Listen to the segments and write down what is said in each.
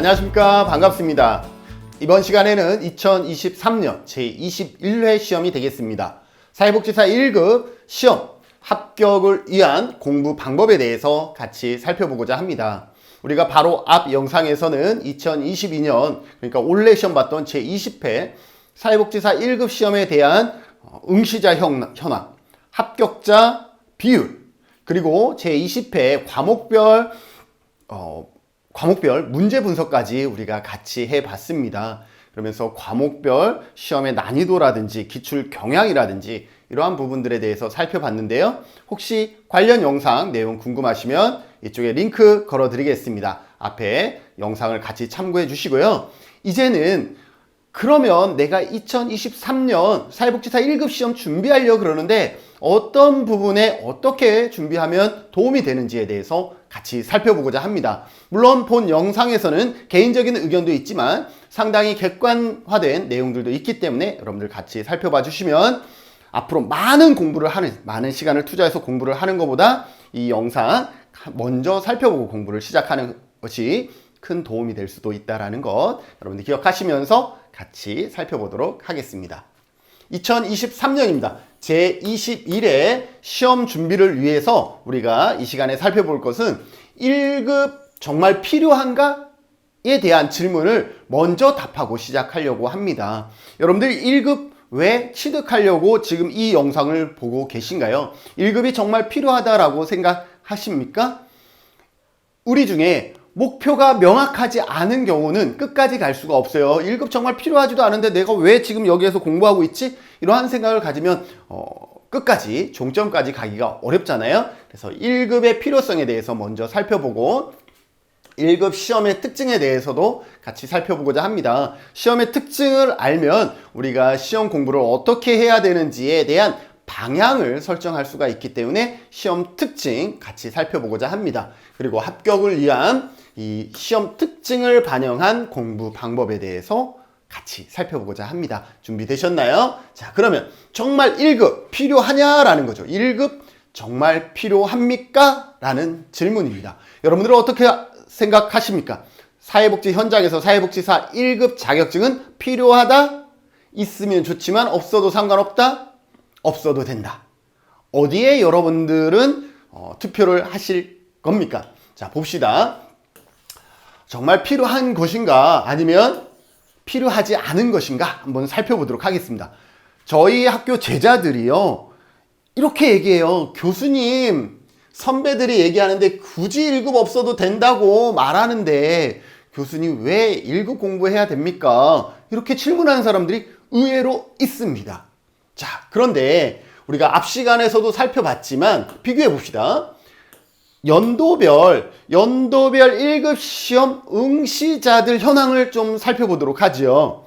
안녕하십니까. 반갑습니다. 이번 시간에는 2023년 제21회 시험이 되겠습니다. 사회복지사 1급 시험 합격을 위한 공부 방법에 대해서 같이 살펴보고자 합니다. 우리가 바로 앞 영상에서는 2022년 그러니까 올해 시험 봤던 제20회 사회복지사 1급 시험에 대한 응시자 현황, 합격자 비율, 그리고 제20회 과목별 문제 분석까지 우리가 같이 해봤습니다. 그러면서 과목별 시험의 난이도라든지 기출 경향이라든지 이러한 부분들에 대해서 살펴봤는데요. 혹시 관련 영상 내용 궁금하시면 이쪽에 링크 걸어 드리겠습니다. 앞에 영상을 같이 참고해 주시고요. 이제는 그러면 내가 2023년 사회복지사 1급 시험 준비하려고 그러는데 어떤 부분에 어떻게 준비하면 도움이 되는지에 대해서 같이 살펴보고자 합니다. 물론 본 영상에서는 개인적인 의견도 있지만 상당히 객관화된 내용들도 있기 때문에 여러분들 같이 살펴봐 주시면 앞으로 많은 시간을 투자해서 공부를 하는 것보다 이 영상 먼저 살펴보고 공부를 시작하는 것이 큰 도움이 될 수도 있다는 것 여러분들 기억하시면서 같이 살펴보도록 하겠습니다. 2023년입니다. 제21회 시험 준비를 위해서 우리가 이 시간에 살펴볼 것은 1급 정말 필요한가에 대한 질문을 먼저 답하고 시작하려고 합니다. 여러분들 1급 왜 취득하려고 지금 이 영상을 보고 계신가요? 1급이 정말 필요하다라고 생각하십니까? 우리 중에 목표가 명확하지 않은 경우는 끝까지 갈 수가 없어요. 1급 정말 필요하지도 않은데 내가 왜 지금 여기에서 공부하고 있지? 이러한 생각을 가지면 끝까지 종점까지 가기가 어렵잖아요. 그래서 1급의 필요성에 대해서 먼저 살펴보고 1급 시험의 특징에 대해서도 같이 살펴보고자 합니다. 시험의 특징을 알면 우리가 시험 공부를 어떻게 해야 되는지에 대한 방향을 설정할 수가 있기 때문에 시험 특징 같이 살펴보고자 합니다. 그리고 합격을 위한 이 시험 특징을 반영한 공부 방법에 대해서 같이 살펴보고자 합니다. 준비되셨나요? 자, 그러면 정말 1급 필요하냐라는 거죠. 1급 정말 필요합니까? 라는 질문입니다. 여러분들은 어떻게 생각하십니까? 사회복지 현장에서 사회복지사 1급 자격증은 필요하다? 있으면 좋지만 없어도 상관없다? 없어도 된다. 어디에 여러분들은 투표를 하실 겁니까? 자, 봅시다. 정말 필요한 것인가 아니면 필요하지 않은 것인가 한번 살펴보도록 하겠습니다. 저희 학교 제자들이요 이렇게 얘기해요. 교수님, 선배들이 얘기하는데 굳이 1급 없어도 된다고 말하는데 교수님 왜 1급 공부해야 됩니까? 이렇게 질문하는 사람들이 의외로 있습니다. 자, 그런데 우리가 앞 시간에서도 살펴봤지만 비교해 봅시다. 연도별 1급 시험 응시자들 현황을 좀 살펴보도록 하죠.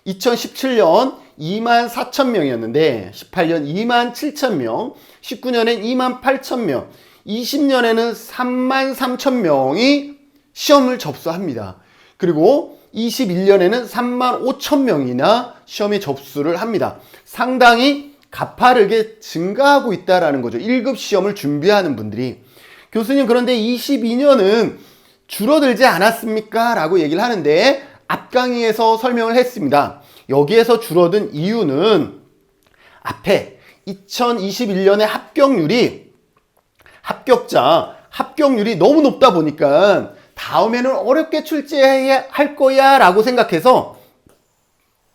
2017년 24,000명이었는데 18년 27,000명, 19년엔 28,000명, 20년에는 33,000명이 시험을 접수합니다. 그리고 21년에는 35,000명이나 시험에 접수를 합니다. 상당히 가파르게 증가하고 있다는 거죠. 1급 시험을 준비하는 분들이. 교수님, 그런데 22년은 줄어들지 않았습니까? 라고 얘기를 하는데 앞 강의에서 설명을 했습니다. 여기에서 줄어든 이유는 앞에 2021년의 합격률이 너무 높다 보니까 다음에는 어렵게 출제해야 할 거야 라고 생각해서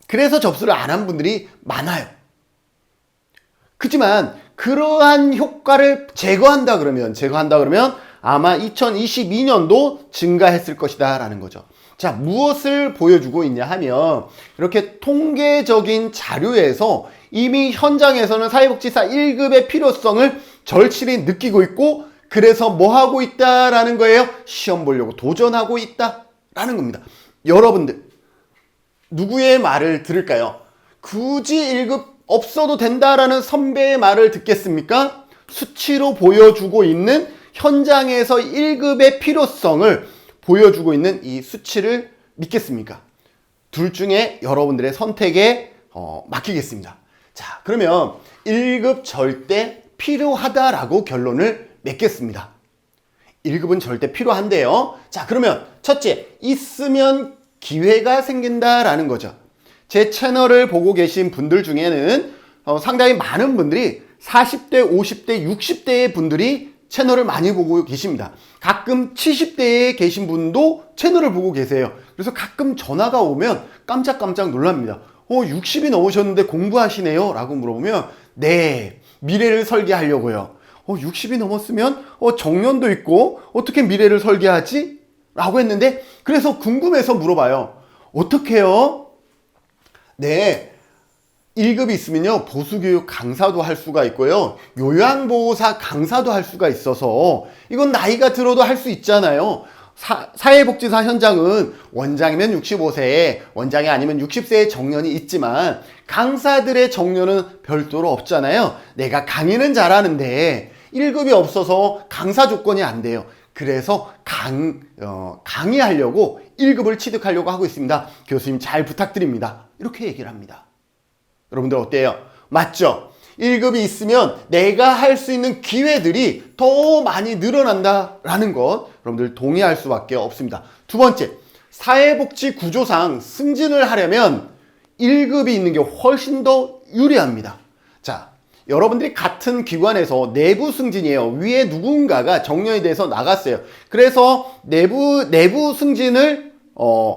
그래서 접수를 안 한 분들이 많아요. 그렇지만 그러한 효과를 제거한다 그러면 아마 2022년도 증가했을 것이다 라는 거죠. 자, 무엇을 보여주고 있냐 하면 이렇게 통계적인 자료에서 이미 현장에서는 사회복지사 1급의 필요성을 절실히 느끼고 있고 그래서 뭐 하고 있다라는 거예요? 시험 보려고 도전하고 있다라는 겁니다. 여러분들 누구의 말을 들을까요? 굳이 1급 없어도 된다라는 선배의 말을 듣겠습니까? 수치로 보여주고 있는 현장에서 1급의 필요성을 보여주고 있는 이 수치를 믿겠습니까? 둘 중에 여러분들의 선택에 맡기겠습니다. 자, 그러면 1급 절대 필요하다라고 결론을 맺겠습니다. 1급은 절대 필요한데요. 자, 그러면 첫째, 있으면 기회가 생긴다라는 거죠. 제 채널을 보고 계신 분들 중에는 상당히 많은 분들이 40대, 50대, 60대의 분들이 채널을 많이 보고 계십니다. 가끔 70대에 계신 분도 채널을 보고 계세요. 그래서 가끔 전화가 오면 깜짝깜짝 놀랍니다. 60이 넘으셨는데 공부하시네요? 라고 물어보면 네, 미래를 설계하려고요. 60이 넘었으면 정년도 있고 어떻게 미래를 설계하지? 라고 했는데 그래서 궁금해서 물어봐요. 어떻게요? 네, 1급이 있으면요 보수교육 강사도 할 수가 있고요 요양보호사 강사도 할 수가 있어서 이건 나이가 들어도 할 수 있잖아요. 사회복지사 현장은 원장이면 65세, 원장이 아니면 60세의 정년이 있지만 강사들의 정년은 별도로 없잖아요. 내가 강의는 잘하는데 1급이 없어서 강사 조건이 안 돼요. 그래서 강의하려고 1급을 취득하려고 하고 있습니다. 교수님 잘 부탁드립니다. 이렇게 얘기를 합니다. 여러분들 어때요? 맞죠? 1급이 있으면 내가 할 수 있는 기회들이 더 많이 늘어난다라는 것 여러분들 동의할 수밖에 없습니다. 두 번째, 사회복지 구조상 승진을 하려면 1급이 있는 게 훨씬 더 유리합니다. 자, 여러분들이 같은 기관에서 내부 승진이에요. 위에 누군가가 정년이 돼서 나갔어요. 그래서 내부 승진을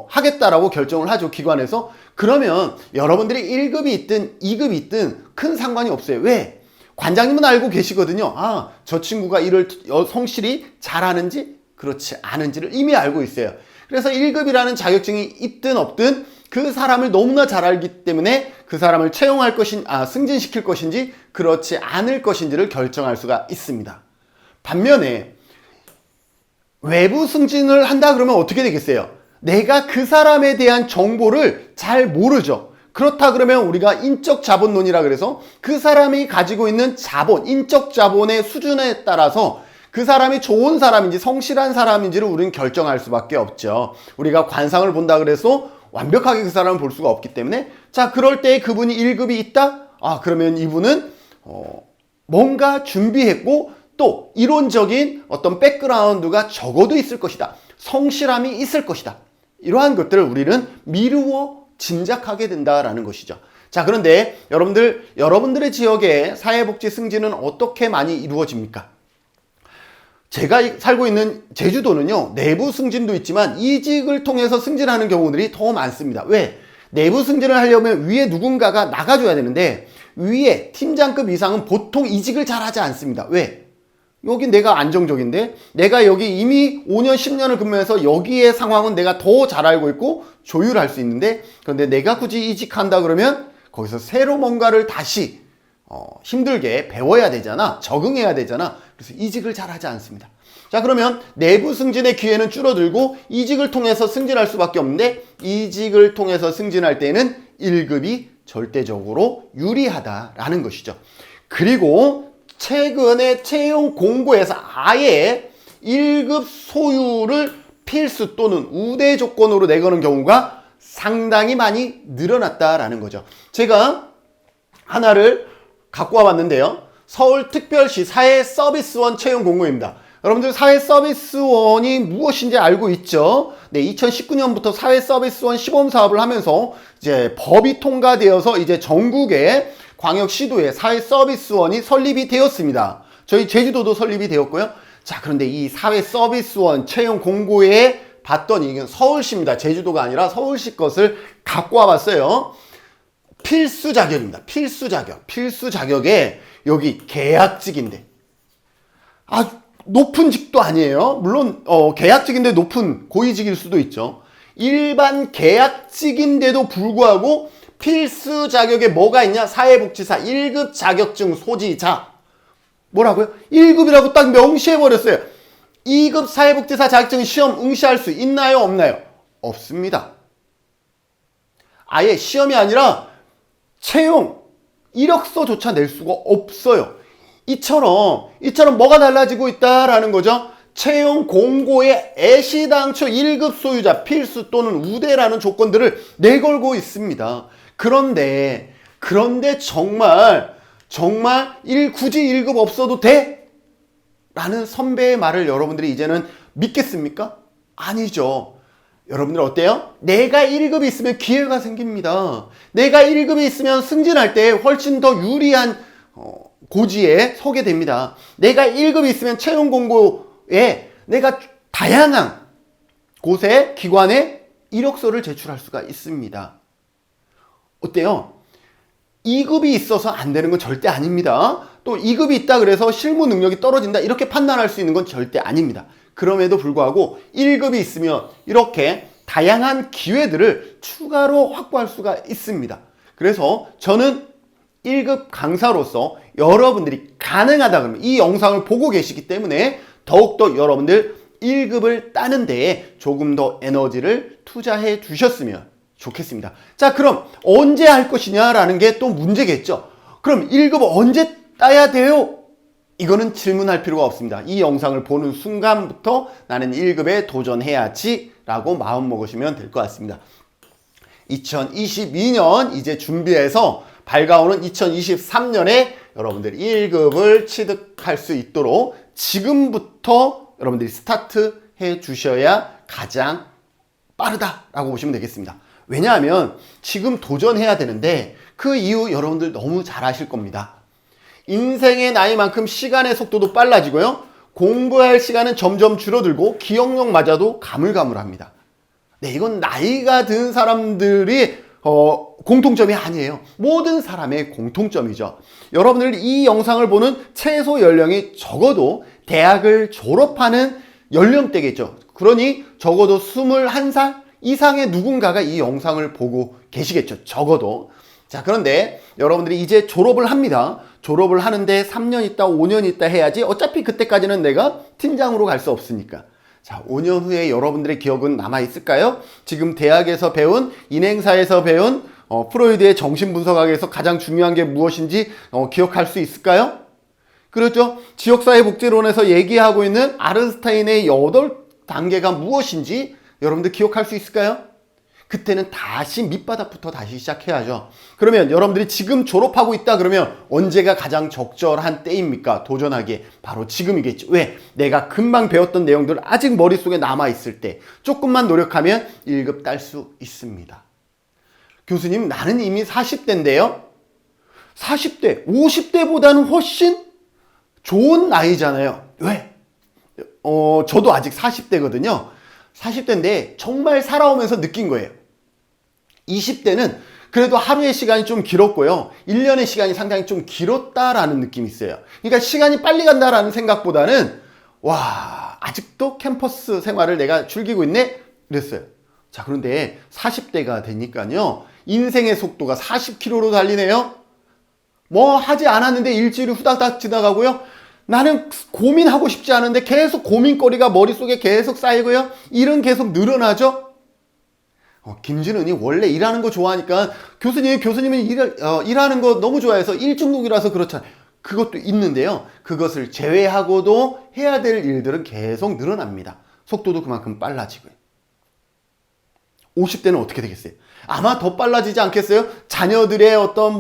하겠다라고 결정을 하죠, 기관에서. 그러면 여러분들이 1급이 있든 2급이 있든 큰 상관이 없어요. 왜? 관장님은 알고 계시거든요. 아, 저 친구가 일을 성실히 잘하는지 그렇지 않은지를 이미 알고 있어요. 그래서 1급이라는 자격증이 있든 없든 그 사람을 너무나 잘 알기 때문에 그 사람을 채용할 승진시킬 것인지 그렇지 않을 것인지를 결정할 수가 있습니다. 반면에 외부 승진을 한다 그러면 어떻게 되겠어요? 내가 그 사람에 대한 정보를 잘 모르죠. 그렇다 그러면 우리가 인적 자본론이라 그래서 그 사람이 가지고 있는 자본, 인적 자본의 수준에 따라서 그 사람이 좋은 사람인지 성실한 사람인지를 우리는 결정할 수밖에 없죠. 우리가 관상을 본다 그래서 완벽하게 그 사람을 볼 수가 없기 때문에 자, 그럴 때 그분이 1급이 있다? 아, 그러면 이분은 뭔가 준비했고 또 이론적인 어떤 백그라운드가 적어도 있을 것이다. 성실함이 있을 것이다. 이러한 것들을 우리는 미루어 짐작하게 된다라는 것이죠. 자, 그런데 여러분들의 지역에 사회복지 승진은 어떻게 많이 이루어집니까? 제가 살고 있는 제주도는요, 내부 승진도 있지만 이직을 통해서 승진하는 경우들이 더 많습니다. 왜? 내부 승진을 하려면 위에 누군가가 나가줘야 되는데 위에 팀장급 이상은 보통 이직을 잘 하지 않습니다. 왜? 여기 내가 안정적인데 내가 여기 이미 5년 10년을 근무해서 여기의 상황은 내가 더 잘 알고 있고 조율할 수 있는데 그런데 내가 굳이 이직한다 그러면 거기서 새로 뭔가를 다시 힘들게 배워야 되잖아. 적응해야 되잖아. 그래서 이직을 잘 하지 않습니다. 자, 그러면 내부 승진의 기회는 줄어들고 이직을 통해서 승진할 수밖에 없는데 이직을 통해서 승진할 때는 1급이 절대적으로 유리하다라는 것이죠. 그리고 최근에 채용 공고에서 아예 1급 소유를 필수 또는 우대 조건으로 내거는 경우가 상당히 많이 늘어났다라는 거죠. 제가 하나를 갖고 와봤는데요. 서울특별시 사회서비스원 채용 공고입니다. 여러분들 사회서비스원이 무엇인지 알고 있죠? 네, 2019년부터 사회서비스원 시범사업을 하면서 이제 법이 통과되어서 이제 전국에 광역시도에 사회서비스원이 설립이 되었습니다. 저희 제주도도 설립이 되었고요. 자, 그런데 이 사회서비스원 채용 공고에 봤더니 이건 서울시입니다. 제주도가 아니라 서울시 것을 갖고 와봤어요. 필수 자격입니다. 필수 자격. 필수 자격에 여기 계약직인데 아주 높은 직도 아니에요. 물론 계약직인데 높은 고위직일 수도 있죠. 일반 계약직인데도 불구하고 필수 자격에 뭐가 있냐? 사회복지사 1급 자격증 소지자. 뭐라고요? 1급이라고 딱 명시해버렸어요. 2급 사회복지사 자격증 시험 응시할 수 있나요? 없나요? 없습니다. 아예 시험이 아니라 채용 이력서조차 낼 수가 없어요. 이처럼 뭐가 달라지고 있다라는 거죠. 채용 공고에 애시당초 1급 소유자 필수 또는 우대라는 조건들을 내걸고 있습니다. 그런데 정말 굳이 1급 없어도 돼? 라는 선배의 말을 여러분들이 이제는 믿겠습니까? 아니죠. 여러분들 어때요? 내가 1급이 있으면 기회가 생깁니다. 내가 1급이 있으면 승진할 때 훨씬 더 유리한 고지에 서게 됩니다. 내가 1급이 있으면 채용 공고에 내가 다양한 곳에 기관에 이력서를 제출할 수가 있습니다. 어때요? 2급이 있어서 안 되는 건 절대 아닙니다. 또 2급이 있다 그래서 실무 능력이 떨어진다 이렇게 판단할 수 있는 건 절대 아닙니다. 그럼에도 불구하고 1급이 있으면 이렇게 다양한 기회들을 추가로 확보할 수가 있습니다. 그래서 저는 1급 강사로서 여러분들이 가능하다 그러면 이 영상을 보고 계시기 때문에 더욱더 여러분들 1급을 따는 데에 조금 더 에너지를 투자해 주셨으면 좋겠습니다. 자, 그럼 언제 할 것이냐라는 게 또 문제겠죠. 그럼 1급 언제 따야 돼요? 이거는 질문할 필요가 없습니다. 이 영상을 보는 순간부터 나는 1급에 도전해야지 라고 마음 먹으시면 될 것 같습니다. 2022년 이제 준비해서 밝아오는 2023년에 여러분들이 1급을 취득할 수 있도록 지금부터 여러분들이 스타트해 주셔야 가장 빠르다라고 보시면 되겠습니다. 왜냐하면 지금 도전해야 되는데 그 이유 여러분들 너무 잘 아실 겁니다. 인생의 나이만큼 시간의 속도도 빨라지고요. 공부할 시간은 점점 줄어들고 기억력마저도 가물가물합니다. 네, 이건 나이가 든 사람들이 공통점이 아니에요. 모든 사람의 공통점이죠. 여러분들 이 영상을 보는 최소 연령이 적어도 대학을 졸업하는 연령대겠죠. 그러니 적어도 21살 이상의 누군가가 이 영상을 보고 계시겠죠. 적어도. 자, 그런데 여러분들이 이제 졸업을 합니다. 졸업을 하는데 3년 있다, 5년 있다 해야지 어차피 그때까지는 내가 팀장으로 갈 수 없으니까. 자, 5년 후에 여러분들의 기억은 남아있을까요? 지금 대학에서 배운, 인행사에서 배운 프로이드의 정신분석학에서 가장 중요한 게 무엇인지 기억할 수 있을까요? 그렇죠? 지역사회복지론에서 얘기하고 있는 아른스타인의 8단계가 무엇인지 여러분들 기억할 수 있을까요? 그때는 다시 밑바닥부터 다시 시작해야죠. 그러면 여러분들이 지금 졸업하고 있다 그러면 언제가 가장 적절한 때입니까? 도전하기에 바로 지금이겠죠. 왜? 내가 금방 배웠던 내용들 아직 머릿속에 남아있을 때 조금만 노력하면 1급 딸 수 있습니다. 교수님, 나는 이미 40대인데요. 40대, 50대보다는 훨씬 좋은 나이잖아요. 왜? 저도 아직 40대거든요. 40대인데 정말 살아오면서 느낀 거예요. 20대는 그래도 하루의 시간이 좀 길었고요. 1년의 시간이 상당히 좀 길었다라는 느낌이 있어요. 그러니까 시간이 빨리 간다라는 생각보다는 와, 아직도 캠퍼스 생활을 내가 즐기고 있네? 그랬어요. 자, 그런데 40대가 되니까요. 인생의 속도가 40km로 달리네요. 뭐 하지 않았는데 일주일이 후다닥 지나가고요. 나는 고민하고 싶지 않은데 계속 고민거리가 머릿속에 계속 쌓이고요. 일은 계속 늘어나죠. 김진은이 원래 일하는 거 좋아하니까 교수님은 일하는 거 너무 좋아해서 일중독이라서 그렇잖아요. 그것도 있는데요. 그것을 제외하고도 해야 될 일들은 계속 늘어납니다. 속도도 그만큼 빨라지고요. 50대는 어떻게 되겠어요? 아마 더 빨라지지 않겠어요? 자녀들의 어떤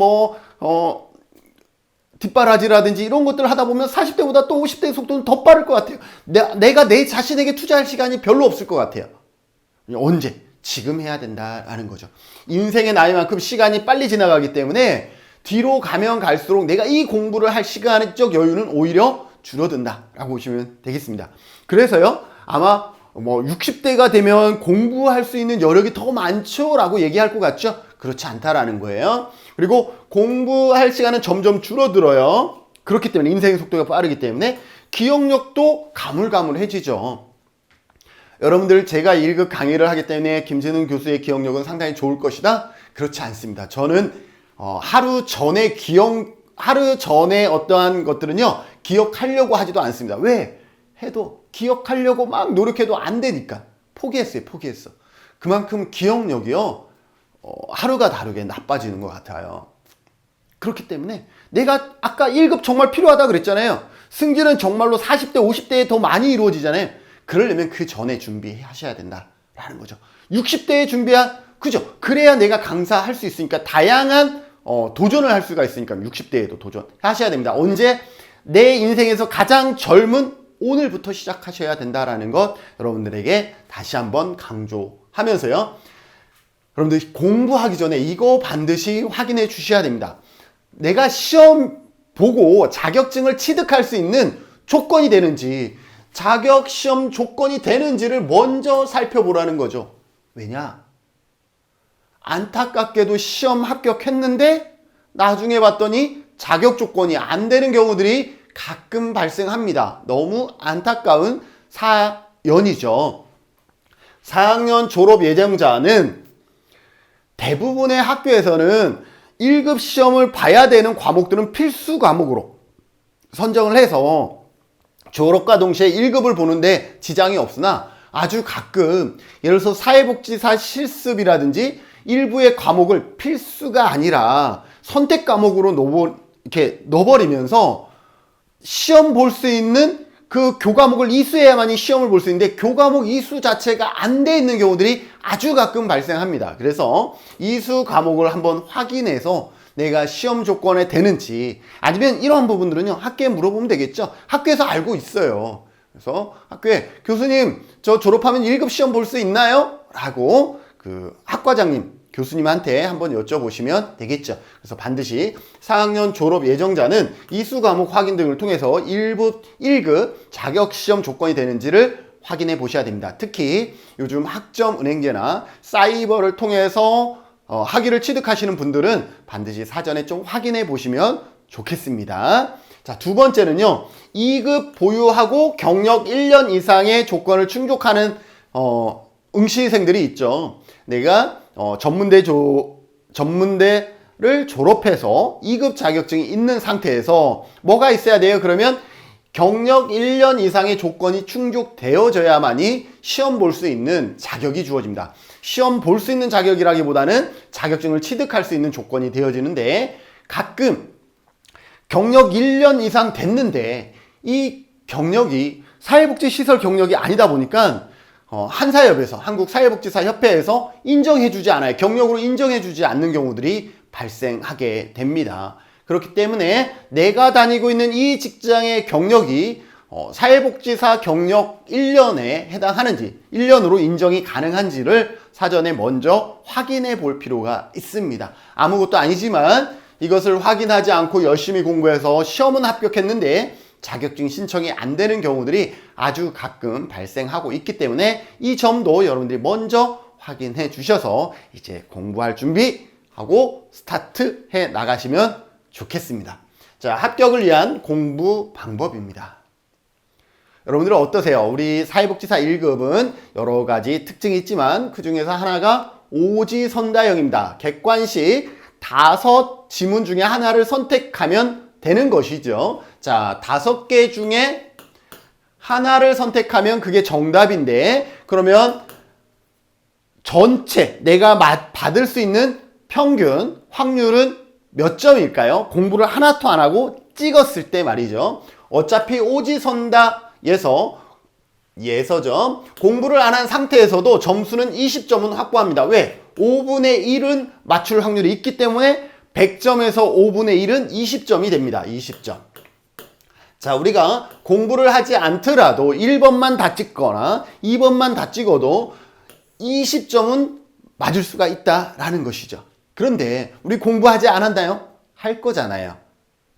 뒷바라지라든지 이런 것들을 하다 보면 40대보다 또 50대의 속도는 더 빠를 것 같아요. 내가 내 자신에게 투자할 시간이 별로 없을 것 같아요. 언제? 지금 해야 된다라는 거죠. 인생의 나이만큼 시간이 빨리 지나가기 때문에 뒤로 가면 갈수록 내가 이 공부를 할 시간적 여유는 오히려 줄어든다라고 보시면 되겠습니다. 그래서요, 아마 60대가 되면 공부할 수 있는 여력이 더 많죠? 라고 얘기할 것 같죠? 그렇지 않다라는 거예요. 그리고 공부할 시간은 점점 줄어들어요. 그렇기 때문에 인생의 속도가 빠르기 때문에 기억력도 가물가물해지죠. 여러분들, 제가 1급 강의를 하기 때문에 김진훈 교수의 기억력은 상당히 좋을 것이다? 그렇지 않습니다. 저는 하루 전에 어떠한 것들은요, 기억하려고 하지도 않습니다. 왜? 해도 기억하려고 막 노력해도 안 되니까 포기했어. 그만큼 기억력이요, 하루가 다르게 나빠지는 것 같아요. 그렇기 때문에 내가 아까 1급 정말 필요하다 그랬잖아요. 승진은 정말로 40대, 50대에 더 많이 이루어지잖아요. 그러려면 그 전에 준비하셔야 된다라는 거죠. 60대에 그죠? 그래야 내가 강사할 수 있으니까 다양한 도전을 할 수가 있으니까 60대에도 도전하셔야 됩니다. 언제? 내 인생에서 가장 젊은 오늘부터 시작하셔야 된다라는 것 여러분들에게 다시 한번 강조하면서요. 여러분들 공부하기 전에 이거 반드시 확인해 주셔야 됩니다. 내가 시험 보고 자격증을 취득할 수 있는 조건이 되는지, 자격 시험 조건이 되는지를 먼저 살펴보라는 거죠. 왜냐? 안타깝게도 시험 합격했는데 나중에 봤더니 자격 조건이 안 되는 경우들이 가끔 발생합니다. 너무 안타까운 사연이죠. 4학년 졸업 예정자는 대부분의 학교에서는 1급 시험을 봐야 되는 과목들은 필수 과목으로 선정을 해서 졸업과 동시에 1급을 보는데 지장이 없으나 아주 가끔 예를 들어서 사회복지사 실습이라든지 일부의 과목을 필수가 아니라 선택 과목으로 이렇게 넣어버리면서 시험 볼 수 있는 그 교과목을 이수해야만이 시험을 볼 수 있는데 교과목 이수 자체가 안 돼 있는 경우들이 아주 가끔 발생합니다. 그래서 이수 과목을 한번 확인해서 내가 시험 조건에 되는지, 아니면 이런 부분들은요 학교에 물어보면 되겠죠. 학교에서 알고 있어요. 그래서 학교에 교수님 저 졸업하면 1급 시험 볼 수 있나요? 라고 그 학과장님 교수님한테 한번 여쭤보시면 되겠죠. 그래서 반드시 4학년 졸업 예정자는 이수 과목 확인 등을 통해서 1급 자격시험 조건이 되는지를 확인해 보셔야 됩니다. 특히 요즘 학점은행제나 사이버를 통해서 학위를 취득하시는 분들은 반드시 사전에 좀 확인해 보시면 좋겠습니다. 자, 두 번째는요. 2급 보유하고 경력 1년 이상의 조건을 충족하는 응시생들이 있죠. 내가 전문대를 졸업해서 2급 자격증이 있는 상태에서 뭐가 있어야 돼요? 그러면 경력 1년 이상의 조건이 충족되어져야만이 시험 볼 수 있는 자격이 주어집니다. 시험 볼 수 있는 자격이라기보다는 자격증을 취득할 수 있는 조건이 되어지는데, 가끔 경력 1년 이상 됐는데 이 경력이 사회복지시설 경력이 아니다 보니까 한사협에서, 한국사회복지사협회에서 인정해주지 않아요. 경력으로 인정해주지 않는 경우들이 발생하게 됩니다. 그렇기 때문에 내가 다니고 있는 이 직장의 경력이 사회복지사 경력 1년에 해당하는지, 1년으로 인정이 가능한지를 사전에 먼저 확인해 볼 필요가 있습니다. 아무것도 아니지만 이것을 확인하지 않고 열심히 공부해서 시험은 합격했는데 자격증 신청이 안 되는 경우들이 아주 가끔 발생하고 있기 때문에 이 점도 여러분들이 먼저 확인해 주셔서 이제 공부할 준비하고 스타트해 나가시면 좋겠습니다. 자, 합격을 위한 공부 방법입니다. 여러분들은 어떠세요? 우리 사회복지사 1급은 여러 가지 특징이 있지만 그 중에서 하나가 오지선다형입니다. 객관식 5지문 중에 하나를 선택하면 되는 것이죠. 자, 5개 중에 하나를 선택하면 그게 정답인데, 그러면 전체 내가 받을 수 있는 평균 확률은 몇 점일까요? 공부를 하나도 안 하고 찍었을 때 말이죠. 어차피 오지선다에서 예서점 공부를 안 한 상태에서도 점수는 20점은 확보합니다. 왜? 5분의 1은 맞출 확률이 있기 때문에 100점에서 5분의 1은 20점이 됩니다. 20점. 자, 우리가 공부를 하지 않더라도 1번만 다 찍거나 2번만 다 찍어도 20점은 맞을 수가 있다라는 것이죠. 그런데 우리 공부하지 않았나요? 할 거잖아요.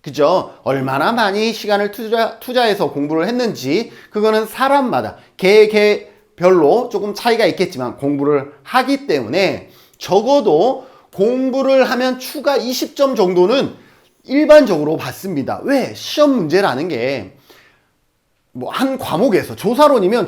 그죠? 얼마나 많이 시간을 투자해서 공부를 했는지 그거는 사람마다 개별로 조금 차이가 있겠지만 공부를 하기 때문에 적어도 공부를 하면 추가 20점 정도는 일반적으로 받습니다. 왜? 시험 문제라는 게 뭐 한 과목에서 조사론이면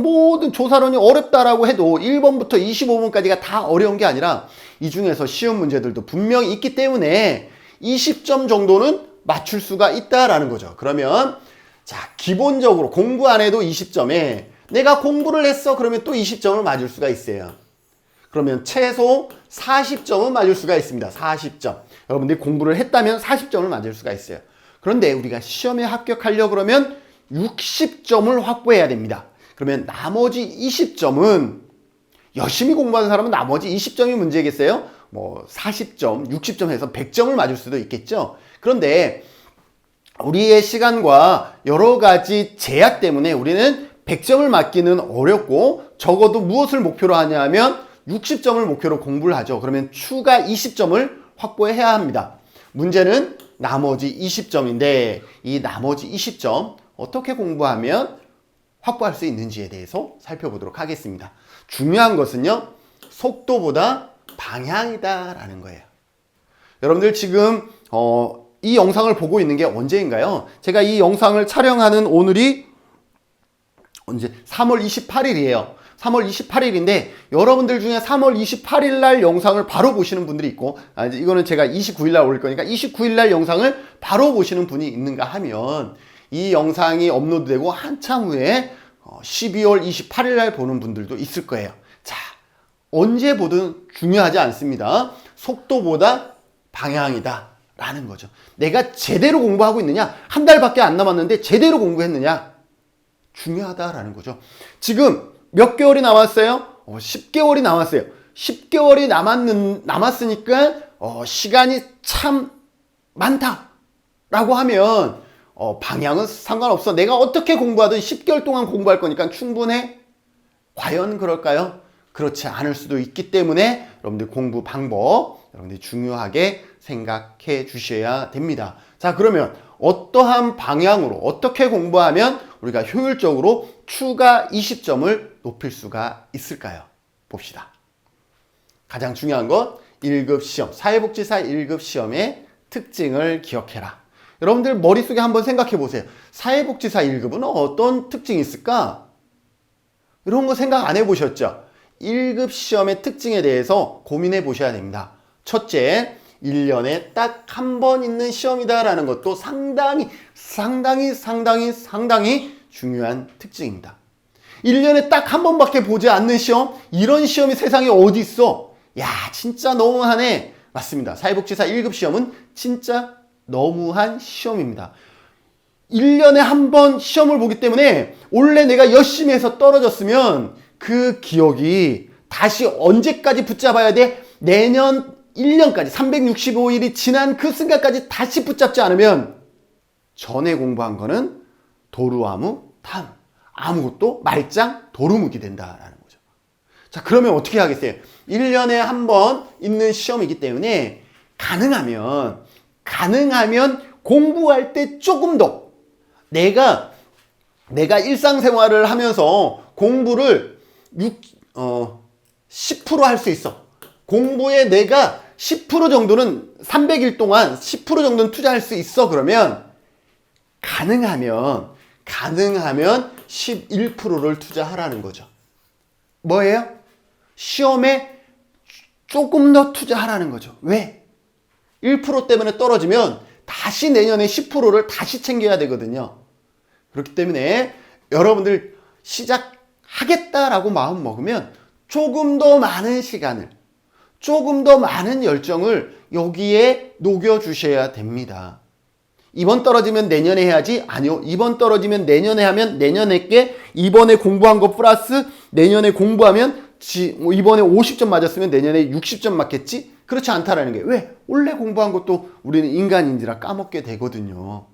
모든 조사론이 어렵다라고 해도 1번부터 25번까지가 다 어려운 게 아니라 이 중에서 쉬운 문제들도 분명히 있기 때문에 20점 정도는 맞출 수가 있다라는 거죠. 그러면 자, 기본적으로 공부 안 해도 20점에 내가 공부를 했어 그러면 또 20점을 맞을 수가 있어요. 그러면 최소 40점은 맞을 수가 있습니다. 40점. 여러분들이 공부를 했다면 40점을 맞을 수가 있어요. 그런데 우리가 시험에 합격하려고 그러면 60점을 확보해야 됩니다. 그러면 나머지 20점은 열심히 공부하는 사람은 나머지 20점이 문제겠어요? 뭐 40점, 60점 해서 100점을 맞을 수도 있겠죠. 그런데 우리의 시간과 여러 가지 제약 때문에 우리는 100점을 맞기는 어렵고 적어도 무엇을 목표로 하냐면 60점을 목표로 공부를 하죠. 그러면 추가 20점을 확보해야 합니다. 문제는 나머지 20점인데 이 나머지 20점 어떻게 공부하면 확보할 수 있는지에 대해서 살펴보도록 하겠습니다. 중요한 것은요, 속도보다 방향이다 라는 거예요. 여러분들 지금 이 영상을 보고 있는 게 언제인가요? 제가 이 영상을 촬영하는 오늘이 언제? 3월 28일이에요. 3월 28일인데 여러분들 중에 3월 28일 날 영상을 바로 보시는 분들이 있고, 이거는 제가 29일 날 올릴 거니까 29일 날 영상을 바로 보시는 분이 있는가 하면 이 영상이 업로드되고 한참 후에 12월 28일 날 보는 분들도 있을 거예요. 자, 언제 보든 중요하지 않습니다. 속도보다 방향이다 라는 거죠. 내가 제대로 공부하고 있느냐, 한 달밖에 안 남았는데 제대로 공부했느냐, 중요하다라는 거죠. 지금 몇 개월이 남았어요? 10개월이 남았어요. 10개월이 남았으니까 시간이 참 많다라고 하면 방향은 상관없어. 내가 어떻게 공부하든 10개월 동안 공부할 거니까 충분해. 과연 그럴까요? 그렇지 않을 수도 있기 때문에 여러분들 공부 방법 여러분들이 중요하게 생각해 주셔야 됩니다. 자, 그러면 어떠한 방향으로 어떻게 공부하면 우리가 효율적으로 추가 20점을 높일 수가 있을까요? 봅시다. 가장 중요한 것 1급 시험, 사회복지사 1급 시험의 특징을 기억해라. 여러분들 머릿속에 한번 생각해 보세요. 사회복지사 1급은 어떤 특징이 있을까? 이런 거 생각 안 해보셨죠? 1급 시험의 특징에 대해서 고민해 보셔야 됩니다. 첫째, 1년에 딱 한 번 있는 시험이다라는 것도 상당히 중요한 특징입니다. 1년에 딱 한 번밖에 보지 않는 시험? 이런 시험이 세상에 어디 있어? 야, 진짜 너무하네. 맞습니다. 사회복지사 1급 시험은 진짜 너무한 시험입니다. 1년에 한 번 시험을 보기 때문에 원래 내가 열심히 해서 떨어졌으면 그 기억이 다시 언제까지 붙잡아야 돼? 내년 1년까지 365일이 지난 그 순간까지 다시 붙잡지 않으면 전에 공부한 거는 도루아무 탐, 아무것도 말짱 도루묵이 된다라는 거죠. 자, 그러면 어떻게 하겠어요? 1년에 한 번 있는 시험이기 때문에 가능하면 공부할 때 조금 더 내가 일상생활을 하면서 공부를 10% 할 수 있어. 공부에 내가 10% 정도는 300일 동안 10% 정도는 투자할 수 있어. 그러면 가능하면 11%를 투자하라는 거죠. 뭐예요? 시험에 조금 더 투자하라는 거죠. 왜? 1% 때문에 떨어지면 다시 내년에 10%를 다시 챙겨야 되거든요. 그렇기 때문에 여러분들 시작하겠다라고 마음 먹으면 조금 더 많은 시간을, 조금 더 많은 열정을 여기에 녹여주셔야 됩니다. 이번 떨어지면 내년에 해야지? 아니요. 이번 떨어지면 내년에 하면 내년에 게 이번에 공부한 거 플러스 내년에 공부하면 이번에 50점 맞았으면 내년에 60점 맞겠지? 그렇지 않다라는 게 왜? 원래 공부한 것도 우리는 인간인지라 까먹게 되거든요.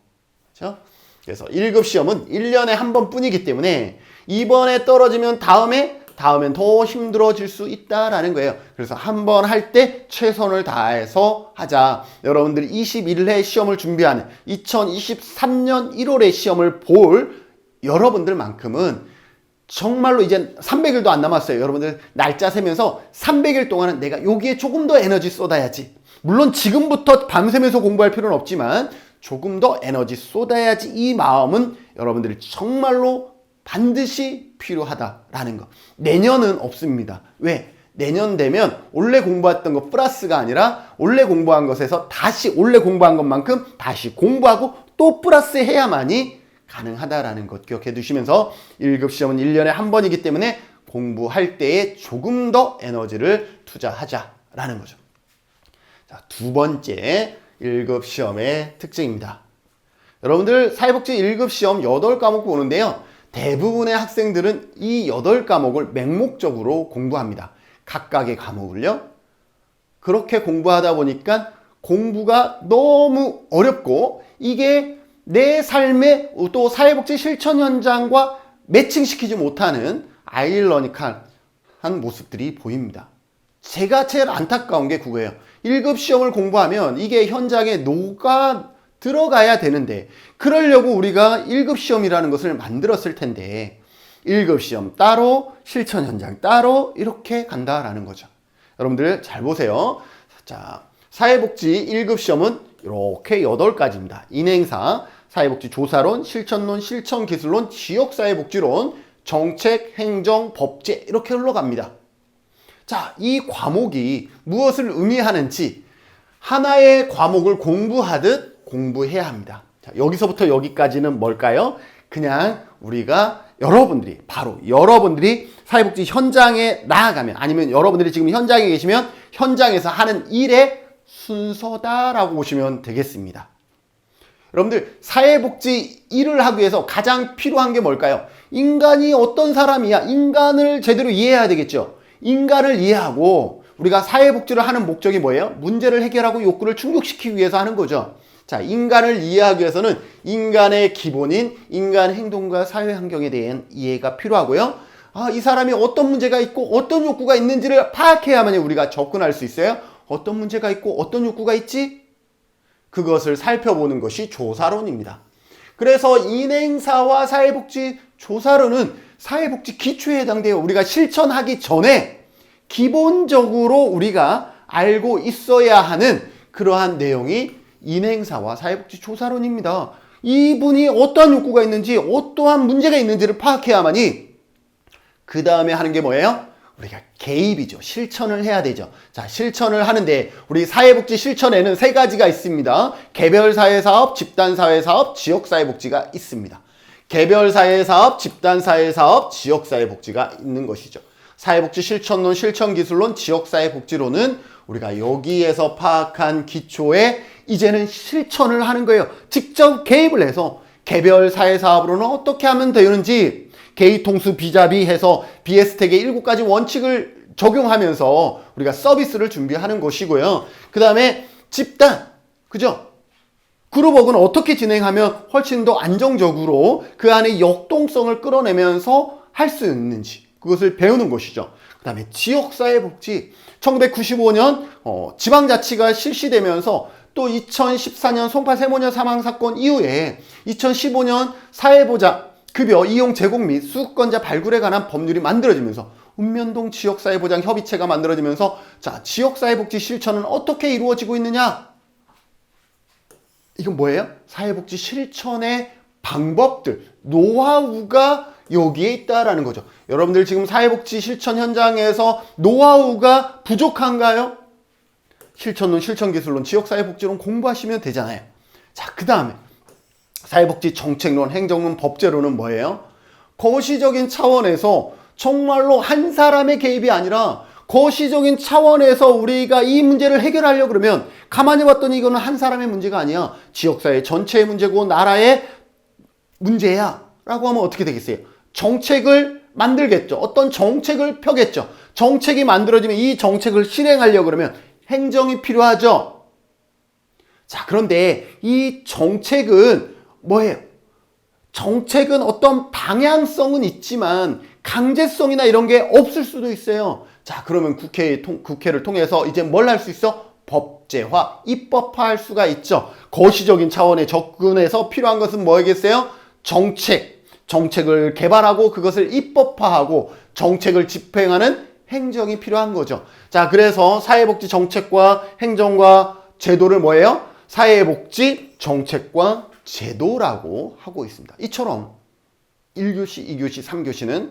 그렇죠? 그래서 1급 시험은 1년에 한 번뿐이기 때문에 이번에 떨어지면 다음엔 더 힘들어질 수 있다라는 거예요. 그래서 한 번 할 때 최선을 다해서 하자. 여러분들이 21회 시험을 준비하는 2023년 1월에 시험을 볼 여러분들만큼은 정말로 이제 300일도 안 남았어요. 여러분들 날짜 세면서 300일 동안은 내가 여기에 조금 더 에너지 쏟아야지. 물론 지금부터 밤새면서 공부할 필요는 없지만 조금 더 에너지 쏟아야지. 이 마음은 여러분들이 정말로 반드시 필요하다라는 거. 내년은 없습니다. 왜? 내년 되면 원래 공부했던 거 플러스가 아니라 원래 공부한 것에서 다시 원래 공부한 것만큼 다시 공부하고 또 플러스 해야만이 가능하다라는 것 기억해 두시면서 1급 시험은 1년에 한 번이기 때문에 공부할 때에 조금 더 에너지를 투자하자라는 거죠. 자, 두 번째 1급 시험의 특징입니다. 여러분들 사회복지 1급 시험 8과목 보는데요. 대부분의 학생들은 이 8과목을 맹목적으로 공부합니다. 각각의 과목을요. 그렇게 공부하다 보니까 공부가 너무 어렵고 이게 내 삶의 또 사회복지 실천 현장과 매칭시키지 못하는 아이러니컬한 모습들이 보입니다. 제가 제일 안타까운 게 그거예요. 1급 시험을 공부하면 이게 현장에 녹아 들어가야 되는데, 그러려고 우리가 1급 시험이라는 것을 만들었을 텐데 1급 시험 따로 실천 현장 따로 이렇게 간다라는 거죠. 여러분들 잘 보세요. 자, 사회복지 1급 시험은 이렇게 8가지입니다. 인행사, 사회복지 조사론, 실천론, 실천기술론, 지역사회복지론, 정책, 행정, 법제 이렇게 흘러갑니다. 자, 이 과목이 무엇을 의미하는지 하나의 과목을 공부하듯 공부해야 합니다. 자, 여기서부터 여기까지는 뭘까요? 그냥 우리가 바로 여러분들이 사회복지 현장에 나아가면, 아니면 여러분들이 지금 현장에 계시면 현장에서 하는 일의 순서다라고 보시면 되겠습니다. 여러분들, 사회복지 일을 하기 위해서 가장 필요한 게 뭘까요? 인간이 어떤 사람이야? 인간을 제대로 이해해야 되겠죠. 인간을 이해하고, 우리가 사회복지를 하는 목적이 뭐예요? 문제를 해결하고 욕구를 충족시키기 위해서 하는 거죠. 자, 인간을 이해하기 위해서는 인간의 기본인 인간 행동과 사회 환경에 대한 이해가 필요하고요. 이 사람이 어떤 문제가 있고 어떤 욕구가 있는지를 파악해야만 우리가 접근할 수 있어요. 어떤 문제가 있고 어떤 욕구가 있지? 그것을 살펴보는 것이 조사론입니다. 그래서 인행사와 사회복지 조사론은 사회복지 기초에 해당돼요. 우리가 실천하기 전에 기본적으로 우리가 알고 있어야 하는 그러한 내용이 인행사와 사회복지 조사론입니다. 이분이 어떠한 욕구가 있는지, 어떠한 문제가 있는지를 파악해야만이 그 다음에 하는 게 뭐예요? 우리가 개입이죠. 실천을 해야 되죠. 자, 실천을 하는데 우리 사회복지 실천에는 3가지가 있습니다. 개별사회사업, 집단사회사업, 지역사회복지가 있습니다. 개별사회사업, 집단사회사업, 지역사회복지가 있는 것이죠. 사회복지 실천론, 실천기술론, 지역사회복지론은 우리가 여기에서 파악한 기초에 이제는 실천을 하는 거예요. 직접 개입을 해서 개별 사회사업으로는 어떻게 하면 되는지, 개이통수 비자비 해서 BS택의 7가지 원칙을 적용하면서 우리가 서비스를 준비하는 것이고요. 그 다음에 집단, 그죠? 그룹워크는 어떻게 진행하면 훨씬 더 안정적으로 그 안에 역동성을 끌어내면서 할 수 있는지, 그것을 배우는 것이죠. 그 다음에 지역사회복지, 1995년 지방자치가 실시되면서 또 2014년 송파 세모녀 사망사건 이후에 2015년 사회보장 급여 이용 제공 및 수급권자 발굴에 관한 법률이 만들어지면서 읍면동 지역사회보장 협의체가 만들어지면서, 자, 지역사회복지 실천은 어떻게 이루어지고 있느냐? 이건 뭐예요? 사회복지 실천의 방법들, 노하우가 여기에 있다라는 거죠. 여러분들 지금 사회복지 실천 현장에서 노하우가 부족한가요? 실천론, 실천기술론, 지역사회복지론 공부하시면 되잖아요. 자, 그 다음에 사회복지 정책론, 행정론, 법제론은 뭐예요? 거시적인 차원에서 정말로 한 사람의 개입이 아니라 거시적인 차원에서 우리가 이 문제를 해결하려고 그러면 가만히 봤더니 이거는 한 사람의 문제가 아니야. 지역사회 전체의 문제고 나라의 문제야 라고 하면 어떻게 되겠어요? 정책을 만들겠죠. 어떤 정책을 펴겠죠. 정책이 만들어지면 이 정책을 실행하려고 그러면 행정이 필요하죠. 자, 그런데 이 정책은 뭐예요? 정책은 어떤 방향성은 있지만 강제성이나 이런 게 없을 수도 있어요. 자, 그러면 국회를 통해서 이제 뭘 할 수 있어? 법제화, 입법화할 수가 있죠. 거시적인 차원에 접근해서 필요한 것은 뭐겠어요? 정책을 개발하고 그것을 입법화하고 정책을 집행하는 행정이 필요한 거죠. 자, 그래서 사회복지 정책과 행정과 제도를 뭐예요? 사회복지 정책과 제도라고 하고 있습니다. 이처럼 1교시, 2교시, 3교시는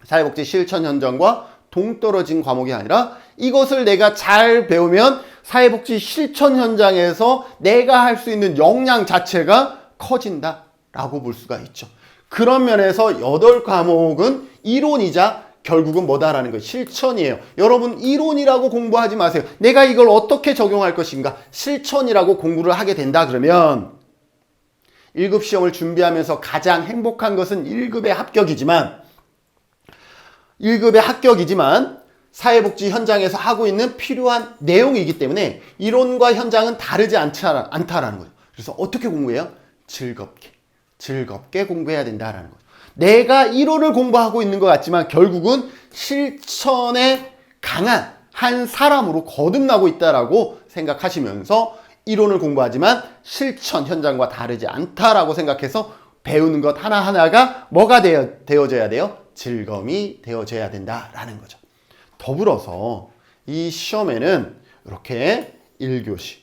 사회복지 실천 현장과 동떨어진 과목이 아니라 이것을 내가 잘 배우면 사회복지 실천 현장에서 내가 할 수 있는 역량 자체가 커진다라고 볼 수가 있죠. 그런 면에서 8과목은 이론이자 결국은 뭐다라는 거 실천이에요. 여러분, 이론이라고 공부하지 마세요. 내가 이걸 어떻게 적용할 것인가? 실천이라고 공부를 하게 된다 그러면 1급 시험을 준비하면서 가장 행복한 것은 1급의 합격이지만 사회복지 현장에서 하고 있는 필요한 내용이기 때문에 이론과 현장은 다르지 않다라는 거예요. 그래서 어떻게 공부해요? 즐겁게 공부해야 된다라는 거죠. 내가 이론을 공부하고 있는 것 같지만 결국은 실천에 강한 한 사람으로 거듭나고 있다라고 생각하시면서 이론을 공부하지만 실천 현장과 다르지 않다라고 생각해서 배우는 것 하나하나가 뭐가 되어져야 돼요? 즐거움이 되어져야 된다라는 거죠. 더불어서 이 시험에는 이렇게 1교시,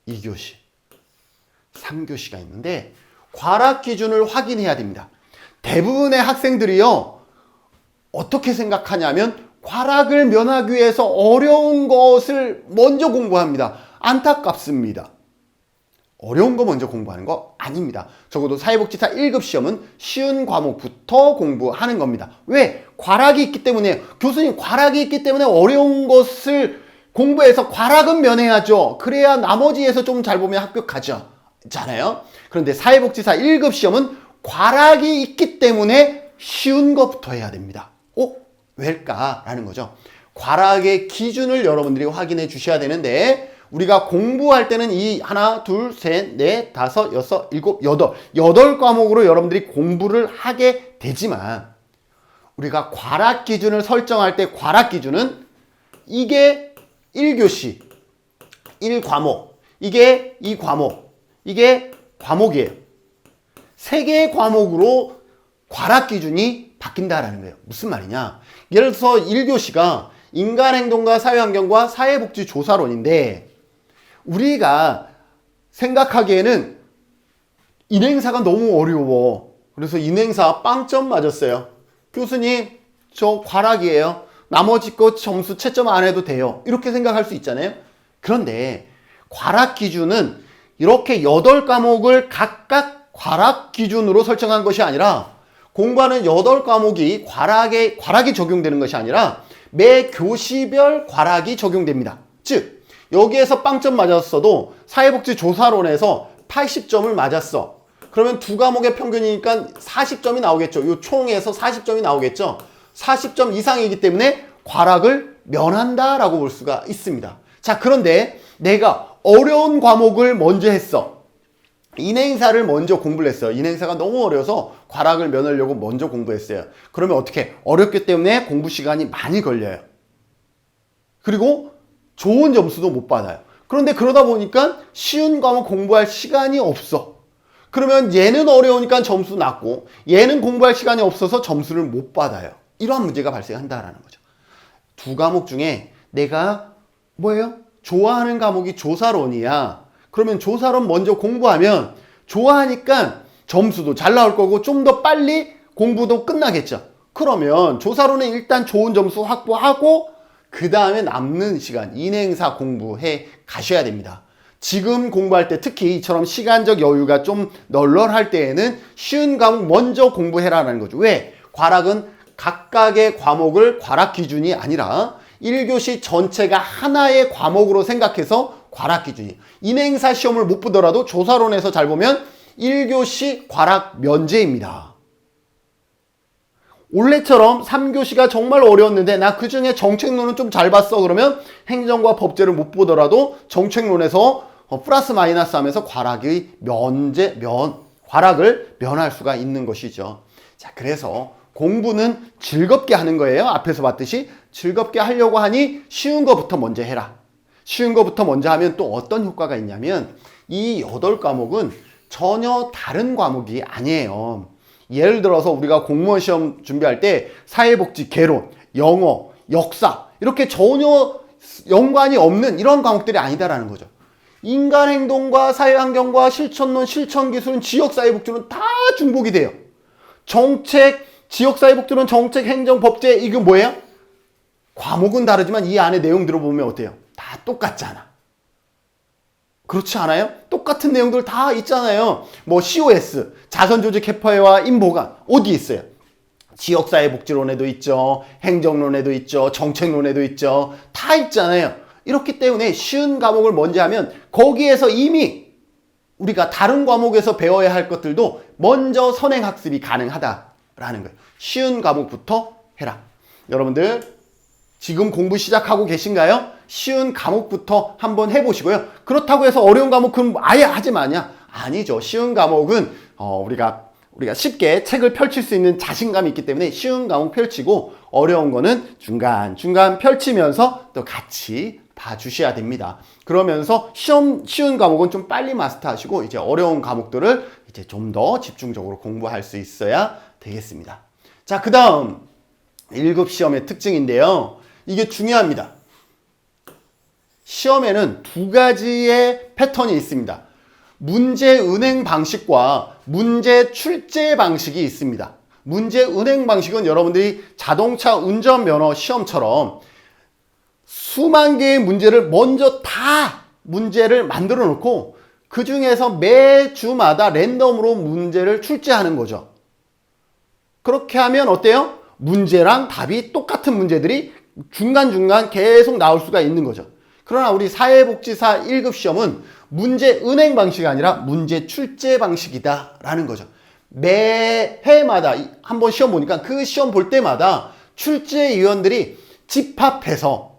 2교시, 3교시가 있는데 과락 기준을 확인해야 됩니다. 대부분의 학생들이요, 어떻게 생각하냐면 과락을 면하기 위해서 어려운 것을 먼저 공부합니다. 안타깝습니다. 어려운 거 먼저 공부하는 거 아닙니다. 적어도 사회복지사 1급 시험은 쉬운 과목부터 공부하는 겁니다. 왜? 과락이 있기 때문에. 교수님, 과락이 있기 때문에 어려운 것을 공부해서 과락은 면해야죠. 그래야 나머지에서 좀 잘 보면 합격하죠. 잖아요. 그런데 사회복지사 1급 시험은 과락이 있기 때문에 쉬운 것부터 해야 됩니다. 왜일까라는 거죠. 과락의 기준을 여러분들이 확인해 주셔야 되는데, 우리가 공부할 때는 이 하나, 둘, 셋, 넷, 다섯, 여섯, 일곱, 여덟 과목으로 여러분들이 공부를 하게 되지만, 우리가 과락 기준을 설정할 때 과락 기준은 이게 1교시, 1과목, 이게 2과목, 이게 과목이에요. 3개의 과목으로 과락 기준이 바뀐다라는 거예요. 무슨 말이냐? 예를 들어서 1교시가 인간행동과 사회환경과 사회복지조사론인데, 우리가 생각하기에는 인행사가 너무 어려워. 그래서 인행사 빵점 맞았어요. 교수님, 저 과락이에요. 나머지 거 점수 채점 안 해도 돼요. 이렇게 생각할 수 있잖아요. 그런데 과락 기준은 이렇게 8과목을 각각 과락 기준으로 설정한 것이 아니라, 공부하는 8과목이 과락이 적용되는 것이 아니라 매 교시별 과락이 적용됩니다. 즉, 여기에서 빵점 맞았어도 사회복지조사론에서 80점을 맞았어. 그러면 두 과목의 평균이니까 40점이 나오겠죠. 이 총에서 40점이 나오겠죠. 40점 이상이기 때문에 과락을 면한다라고 볼 수가 있습니다. 자, 그런데 내가 어려운 과목을 먼저 했어. 인행사를 먼저 공부를 했어요. 인행사가 너무 어려워서 과락을 면하려고 먼저 공부했어요. 그러면 어떻게? 어렵기 때문에 공부 시간이 많이 걸려요. 그리고 좋은 점수도 못 받아요. 그런데 그러다 보니까 쉬운 과목 공부할 시간이 없어. 그러면 얘는 어려우니까 점수 낮고, 얘는 공부할 시간이 없어서 점수를 못 받아요. 이러한 문제가 발생한다라는 거죠. 두 과목 중에 내가 뭐예요? 좋아하는 과목이 조사론이야. 그러면 조사론 먼저 공부하면 좋아하니까 점수도 잘 나올 거고 좀 더 빨리 공부도 끝나겠죠. 그러면 조사론에 일단 좋은 점수 확보하고 그 다음에 남는 시간 인행사 공부해 가셔야 됩니다. 지금 공부할 때 특히 이처럼 시간적 여유가 좀 널널할 때에는 쉬운 과목 먼저 공부해라는 거죠. 왜? 과락은 각각의 과목을 과락 기준이 아니라 1교시 전체가 하나의 과목으로 생각해서 과락 기준이. 인행사 시험을 못 보더라도 조사론에서 잘 보면 1교시 과락 면제입니다. 올해처럼 3교시가 정말 어려웠는데 나 그중에 정책론은 좀 잘 봤어. 그러면 행정과 법제를 못 보더라도 정책론에서 플러스 마이너스 하면서 과락을 면할 수가 있는 것이죠. 자, 그래서 공부는 즐겁게 하는 거예요. 앞에서 봤듯이 즐겁게 하려고 하니 쉬운 거부터 먼저 해라. 쉬운 거부터 먼저 하면 또 어떤 효과가 있냐면 이 8과목은 전혀 다른 과목이 아니에요. 예를 들어서 우리가 공무원 시험 준비할 때 사회복지, 개론, 영어, 역사 이렇게 전혀 연관이 없는 이런 과목들이 아니다라는 거죠. 인간행동과 사회환경과 실천론, 실천기술은 지역사회복지론 다 중복이 돼요. 정책, 지역사회복지론, 정책, 행정, 법제 이거 뭐예요? 과목은 다르지만 이 안에 내용 들어보면 어때요? 다 똑같잖아. 그렇지 않아요? 똑같은 내용들 다 있잖아요. 뭐 COS, 자선조직 캐파와 인보관 어디 있어요? 지역사회복지론에도 있죠. 행정론에도 있죠. 정책론에도 있죠. 다 있잖아요. 이렇기 때문에 쉬운 과목을 먼저 하면 거기에서 이미 우리가 다른 과목에서 배워야 할 것들도 먼저 선행학습이 가능하다라는 거예요. 쉬운 과목부터 해라. 여러분들 지금 공부 시작하고 계신가요? 쉬운 과목부터 한번 해보시고요. 그렇다고 해서 어려운 과목 그럼 아예 하지 마냐? 아니죠. 쉬운 과목은 우리가 쉽게 책을 펼칠 수 있는 자신감이 있기 때문에 쉬운 과목 펼치고 어려운 거는 중간중간 펼치면서 또 같이 봐주셔야 됩니다. 그러면서 쉬운 과목은 좀 빨리 마스터하시고 이제 어려운 과목들을 이제 좀 더 집중적으로 공부할 수 있어야 되겠습니다. 자, 그 다음 1급 시험의 특징인데요. 이게 중요합니다. 시험에는 두 가지의 패턴이 있습니다. 문제 은행 방식과 문제 출제 방식이 있습니다. 문제 은행 방식은 여러분들이 자동차 운전면허 시험처럼 수만 개의 문제를 먼저 다 문제를 만들어 놓고 그 중에서 매주마다 랜덤으로 문제를 출제하는 거죠. 그렇게 하면 어때요? 문제랑 답이 똑같은 문제들이 중간중간 계속 나올 수가 있는 거죠. 그러나 우리 사회복지사 1급 시험은 문제 은행 방식이 아니라 문제 출제 방식이다 라는 거죠. 매해마다 한번 시험 보니까 그 시험 볼 때마다 출제위원들이 집합해서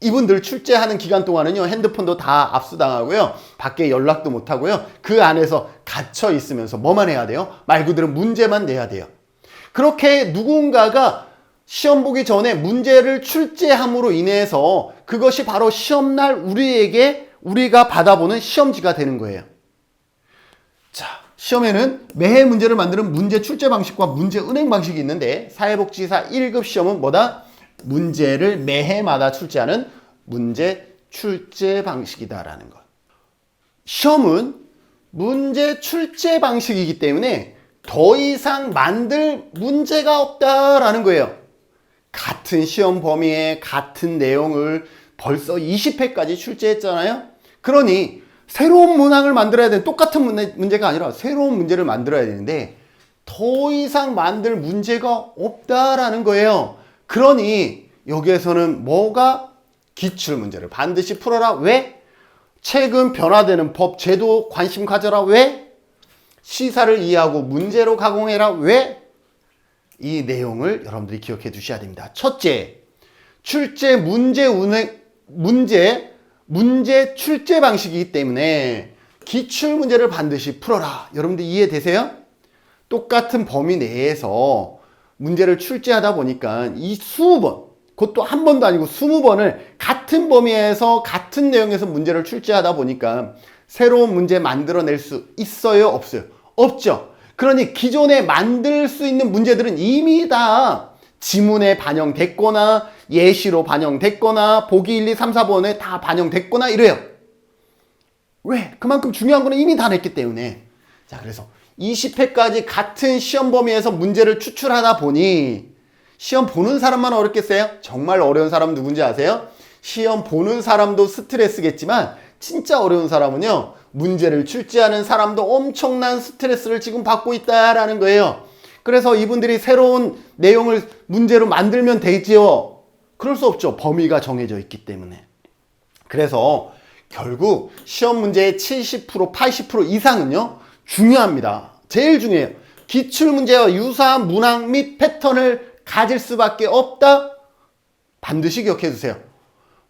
이분들 출제하는 기간 동안은요, 핸드폰도 다 압수당하고요, 밖에 연락도 못하고요, 그 안에서 갇혀 있으면서 뭐만 해야 돼요? 말 그대로 문제만 내야 돼요. 그렇게 누군가가 시험 보기 전에 문제를 출제함으로 인해서 그것이 바로 시험날 우리가 받아보는 시험지가 되는 거예요. 자, 시험에는 매해 문제를 만드는 문제 출제 방식과 문제 은행 방식이 있는데 사회복지사 1급 시험은 뭐다? 문제를 매해마다 출제하는 문제 출제 방식이다라는 것. 시험은 문제 출제 방식이기 때문에 더 이상 만들 문제가 없다라는 거예요. 같은 시험 범위에 같은 내용을 벌써 20회까지 출제했잖아요. 그러니 새로운 문항을 만들어야 되는, 똑같은 문제가 아니라 새로운 문제를 만들어야 되는데 더 이상 만들 문제가 없다라는 거예요. 그러니 여기에서는 뭐가? 기출문제를 반드시 풀어라. 왜? 최근 변화되는 법, 제도 관심 가져라. 왜? 시사를 이해하고 문제로 가공해라. 왜? 이 내용을 여러분들이 기억해 두셔야 됩니다. 첫째, 출제 문제 출제 방식이기 때문에 기출문제를 반드시 풀어라. 여러분들 이해되세요? 똑같은 범위 내에서 문제를 출제하다 보니까 이 20번, 그것도 한 번도 아니고 20번을 같은 범위에서 같은 내용에서 문제를 출제하다 보니까 새로운 문제 만들어낼 수 있어요? 없어요? 없죠. 그러니 기존에 만들 수 있는 문제들은 이미 다 지문에 반영됐거나 예시로 반영됐거나 보기 1, 2, 3, 4번에 다 반영됐거나 이래요. 왜? 그만큼 중요한 거는 이미 다 냈기 때문에. 자, 그래서 20회까지 같은 시험 범위에서 문제를 추출하다 보니 시험 보는 사람만 어렵겠어요? 정말 어려운 사람 누군지 아세요? 시험 보는 사람도 스트레스겠지만 진짜 어려운 사람은요, 문제를 출제하는 사람도 엄청난 스트레스를 지금 받고 있다라는 거예요. 그래서 이분들이 새로운 내용을 문제로 만들면 되지요. 그럴 수 없죠. 범위가 정해져 있기 때문에. 그래서 결국 시험 문제의 70%, 80% 이상은요, 중요합니다. 제일 중요해요. 기출문제와 유사한 문항 및 패턴을 가질 수밖에 없다? 반드시 기억해 주세요.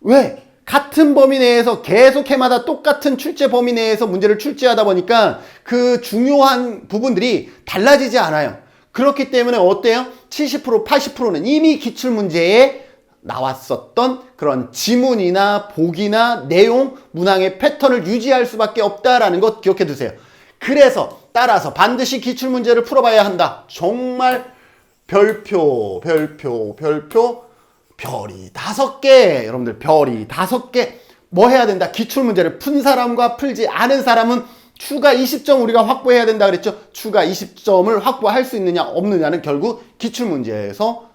왜? 같은 범위 내에서 계속 해마다 똑같은 출제 범위 내에서 문제를 출제하다 보니까 그 중요한 부분들이 달라지지 않아요. 그렇기 때문에 어때요? 70%, 80%는 이미 기출문제에 나왔었던 그런 지문이나 보기나 내용, 문항의 패턴을 유지할 수밖에 없다라는 것 기억해 두세요. 그래서 따라서 반드시 기출문제를 풀어봐야 한다. 정말 별표 별이 5개. 여러분들 별이 5개. 뭐 해야 된다? 기출문제를 푼 사람과 풀지 않은 사람은 추가 20점 우리가 확보해야 된다 그랬죠? 추가 20점을 확보할 수 있느냐 없느냐는 결국 기출문제에서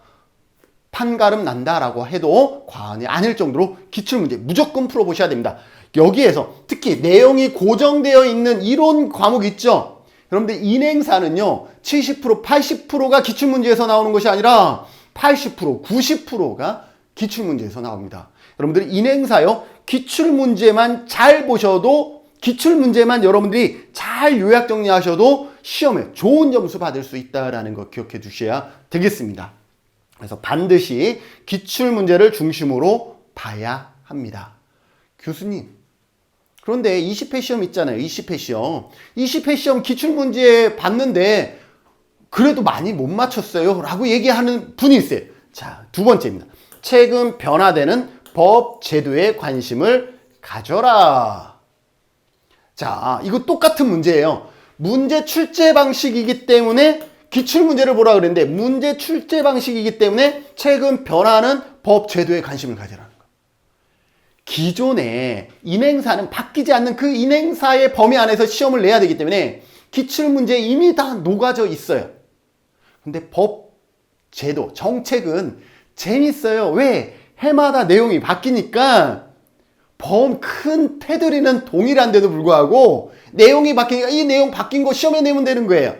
판가름 난다라고 해도 과언이 아닐 정도로 기출문제 무조건 풀어보셔야 됩니다. 여기에서 특히 내용이 고정되어 있는 이론 과목 있죠? 여러분들 인행사는요, 70%, 80%가 기출문제에서 나오는 것이 아니라 80%, 90%가 기출문제에서 나옵니다. 여러분들 인행사요, 기출문제만 잘 보셔도, 기출문제만 여러분들이 잘 요약 정리하셔도 시험에 좋은 점수 받을 수 있다는 거 기억해 두셔야 되겠습니다. 그래서 반드시 기출문제를 중심으로 봐야 합니다. 교수님, 그런데 20회 시험 있잖아요. 20회 시험. 20회 시험 기출문제 봤는데 그래도 많이 못 맞췄어요. 라고 얘기하는 분이 있어요. 자, 두 번째입니다. 최근 변화되는 법, 제도에 관심을 가져라. 자, 이거 똑같은 문제예요. 문제 출제 방식이기 때문에 기출문제를 보라 그랬는데 문제 출제 방식이기 때문에 최근 변화하는 법, 제도에 관심을 가져라는 거예요. 기존의 인행사는 바뀌지 않는 그 인행사의 범위 안에서 시험을 내야 되기 때문에 기출문제에 이미 다 녹아져 있어요. 근데 법, 제도, 정책은 재밌어요. 왜? 해마다 내용이 바뀌니까 큰 테두리는 동일한데도 불구하고 내용이 바뀌니까 이 내용 바뀐 거 시험에 내면 되는 거예요.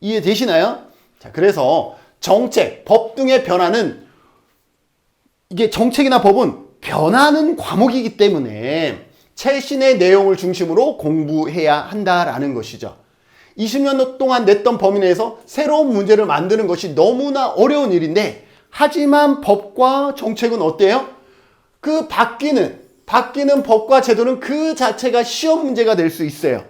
이해되시나요? 자, 그래서 정책, 법 등의 변화는 이게 정책이나 법은 변하는 과목이기 때문에 최신의 내용을 중심으로 공부해야 한다라는 것이죠. 20년 동안 냈던 범위 내에서 새로운 문제를 만드는 것이 너무나 어려운 일인데 하지만 법과 정책은 어때요? 그 바뀌는 법과 제도는 그 자체가 시험 문제가 될 수 있어요.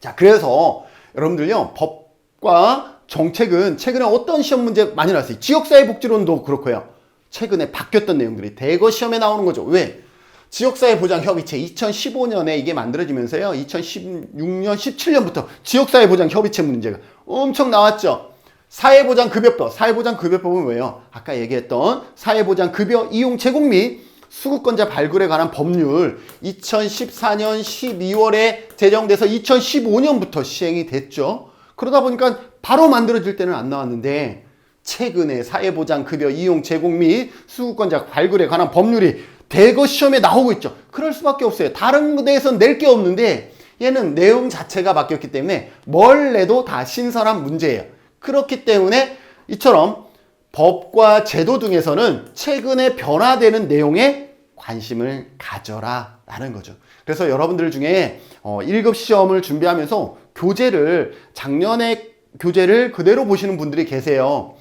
자, 그래서 여러분들요, 법과 정책은 최근에 어떤 시험 문제 많이 나왔어요? 지역사회복지론도 그렇고요. 최근에 바뀌었던 내용들이 대거 시험에 나오는 거죠. 왜? 지역사회보장협의체 2015년에 이게 만들어지면서요. 2016년, 17년부터 지역사회보장협의체 문제가 엄청 나왔죠. 사회보장급여법은 왜요? 아까 얘기했던 사회보장급여 이용 제공 및 수급권자 발굴에 관한 법률 2014년 12월에 제정돼서 2015년부터 시행이 됐죠. 그러다 보니까 바로 만들어질 때는 안 나왔는데 최근에 사회보장급여 이용 제공 및 수급권자 발굴에 관한 법률이 대거 시험에 나오고 있죠. 그럴 수밖에 없어요. 다른 데에선 낼 게 없는데 얘는 내용 자체가 바뀌었기 때문에 뭘 내도 다 신선한 문제예요. 그렇기 때문에 이처럼 법과 제도 등에서는 최근에 변화되는 내용에 관심을 가져라 라는 거죠. 그래서 여러분들 중에 1급 시험을 준비하면서 작년에 교재를 그대로 보시는 분들이 계세요.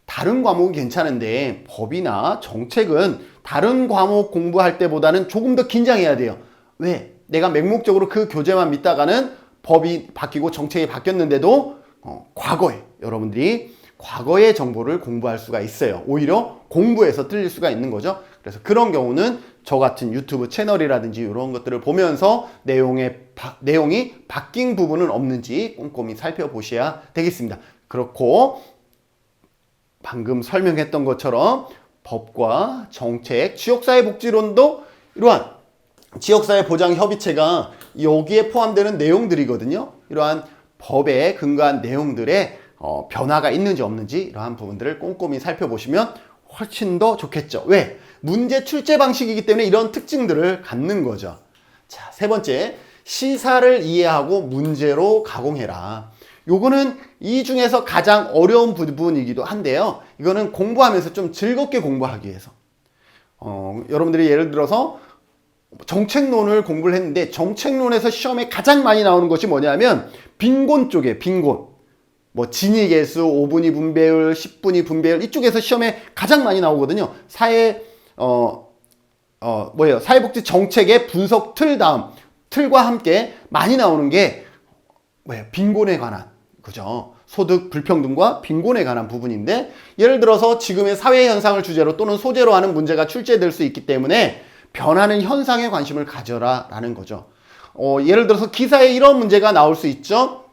다른 과목은 괜찮은데 법이나 정책은 다른 과목 공부할 때보다는 조금 더 긴장해야 돼요. 왜? 내가 맹목적으로 그 교재만 믿다가는 법이 바뀌고 정책이 바뀌었는데도 여러분들이 과거의 정보를 공부할 수가 있어요. 오히려 공부해서 틀릴 수가 있는 거죠. 그래서 그런 경우는 저 같은 유튜브 채널이라든지 이런 것들을 보면서 내용이 바뀐 부분은 없는지 꼼꼼히 살펴보셔야 되겠습니다. 그렇고 방금 설명했던 것처럼 법과 정책, 지역사회복지론도 이러한 지역사회보장협의체가 여기에 포함되는 내용들이거든요. 이러한 법에 근거한 내용들의 변화가 있는지 없는지 이러한 부분들을 꼼꼼히 살펴보시면 훨씬 더 좋겠죠. 왜? 문제 출제 방식이기 때문에 이런 특징들을 갖는 거죠. 자, 세 번째, 시사를 이해하고 문제로 가공해라. 요거는 이 중에서 가장 어려운 부분이기도 한데요. 이거는 공부하면서 좀 즐겁게 공부하기 위해서. 여러분들이 예를 들어서 정책론을 공부를 했는데 정책론에서 시험에 가장 많이 나오는 것이 뭐냐면 빈곤 쪽에 빈곤. 진위계수, 5분위 분배율, 10분위 분배율 이쪽에서 시험에 가장 많이 나오거든요. 사회복지 정책의 분석 틀과 함께 많이 나오는 게 빈곤에 관한, 그죠? 소득 불평등과 빈곤에 관한 부분인데 예를 들어서 지금의 사회 현상을 주제로 또는 소재로 하는 문제가 출제될 수 있기 때문에 변하는 현상에 관심을 가져라 라는 거죠. 예를 들어서 기사에 이런 문제가 나올 수 있죠.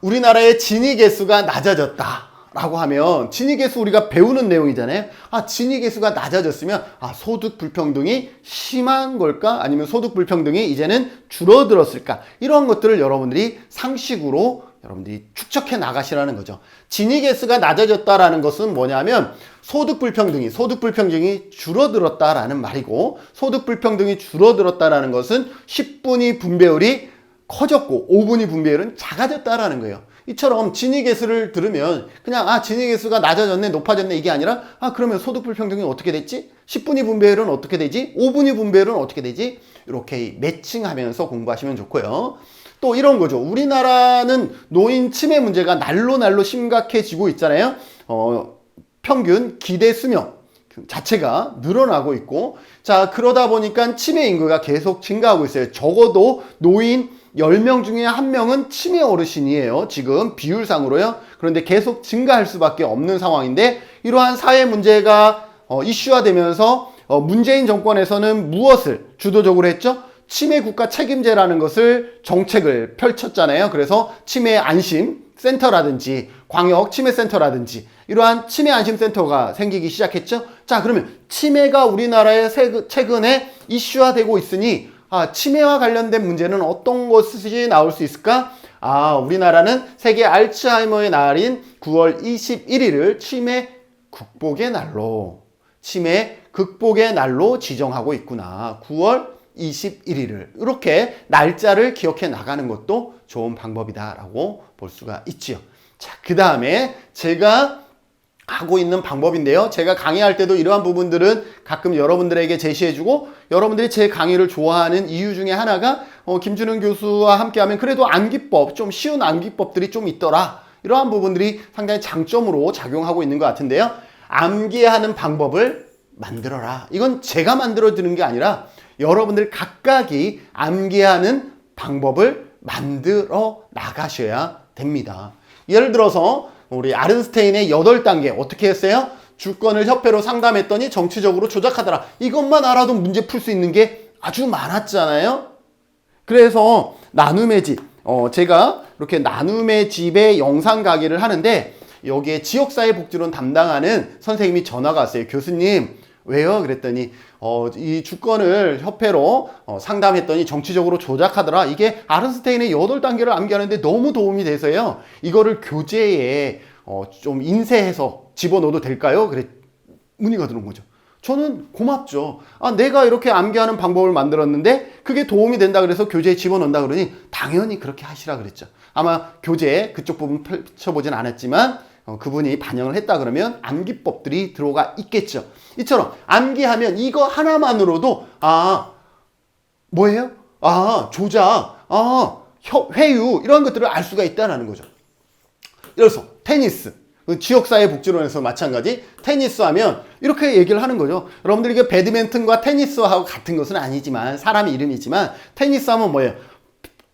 우리나라의 진위계수가 낮아졌다 라고 하면 진위계수 우리가 배우는 내용이잖아요. 진위계수가 낮아졌으면 소득 불평등이 심한 걸까? 아니면 소득 불평등이 이제는 줄어들었을까? 이런 것들을 여러분들이 상식으로 여러분들이 추적해 나가시라는 거죠. 진위계수가 낮아졌다라는 것은 뭐냐면 소득 불평등이 줄어들었다라는 말이고 소득 불평등이 줄어들었다라는 것은 10분위 분배율이 커졌고 5분위 분배율은 작아졌다라는 거예요. 이처럼 진위계수를 들으면 그냥 진위계수가 낮아졌네 높아졌네 이게 아니라 그러면 소득 불평등이 어떻게 됐지? 10분위 분배율은 어떻게 되지? 5분위 분배율은 어떻게 되지? 이렇게 매칭하면서 공부하시면 좋고요. 또 이런 거죠. 우리나라는 노인 치매 문제가 날로 심각해지고 있잖아요. 평균 기대 수명 자체가 늘어나고 있고, 자, 그러다 보니까 치매 인구가 계속 증가하고 있어요. 적어도 노인 10명 중에 1명은 치매 어르신이에요. 지금 비율상으로요. 그런데 계속 증가할 수밖에 없는 상황인데, 이러한 사회 문제가 이슈화되면서 문재인 정권에서는 무엇을 주도적으로 했죠? 치매 국가 책임제라는 것을 정책을 펼쳤잖아요. 그래서 치매 안심 센터라든지 광역 치매센터라든지 이러한 치매 안심 센터가 생기기 시작했죠. 자, 그러면 치매가 우리나라에 최근에 이슈화되고 있으니 치매와 관련된 문제는 어떤 것이 나올 수 있을까? 우리나라는 세계 알츠하이머의 날인 9월 21일을 치매 극복의 날로 지정하고 있구나. 9월 21일을 이렇게 날짜를 기억해 나가는 것도 좋은 방법이다라고 볼 수가 있지요. 자, 그 다음에 제가 하고 있는 방법인데요. 제가 강의할 때도 이러한 부분들은 가끔 여러분들에게 제시해주고, 여러분들이 제 강의를 좋아하는 이유 중에 하나가 김준영 교수와 함께하면 그래도 암기법, 좀 쉬운 암기법들이 좀 있더라. 이러한 부분들이 상당히 장점으로 작용하고 있는 것 같은데요. 암기하는 방법을 만들어라. 이건 제가 만들어 드는 게 아니라 여러분들 각각이 암기하는 방법을 만들어 나가셔야 됩니다. 예를 들어서 우리 아른스테인의 8단계 어떻게 했어요? 주권을 협회로 상담했더니 정치적으로 조작하더라. 이것만 알아도 문제 풀 수 있는 게 아주 많았잖아요. 그래서 나눔의 집, 제가 이렇게 나눔의 집의 영상 강의를 하는데 여기에 지역사회복지론 담당하는 선생님이 전화가 왔어요. 교수님, 왜요? 그랬더니 이 주권을 협회로 상담했더니 정치적으로 조작하더라. 이게 아른스테인의 8단계를 암기하는데 너무 도움이 돼서요. 이거를 교재에 좀 인쇄해서 집어넣어도 될까요? 그래 문의가 들어온 거죠. 저는 고맙죠. 내가 이렇게 암기하는 방법을 만들었는데 그게 도움이 된다 그래서 교재에 집어넣는다 그러니 당연히 그렇게 하시라 그랬죠. 아마 교재에 그쪽 부분 펼쳐보진 않았지만 그분이 반영을 했다 그러면 암기법들이 들어가 있겠죠. 이처럼 암기하면 이거 하나만으로도 뭐예요? 조작, 회유 이런 것들을 알 수가 있다는 거죠. 그래서 테니스, 지역사회복지론에서 마찬가지 테니스 하면 이렇게 얘기를 하는 거죠. 여러분들이 이게 배드민턴과 테니스하고 같은 것은 아니지만 사람의 이름이지만 테니스 하면 뭐예요?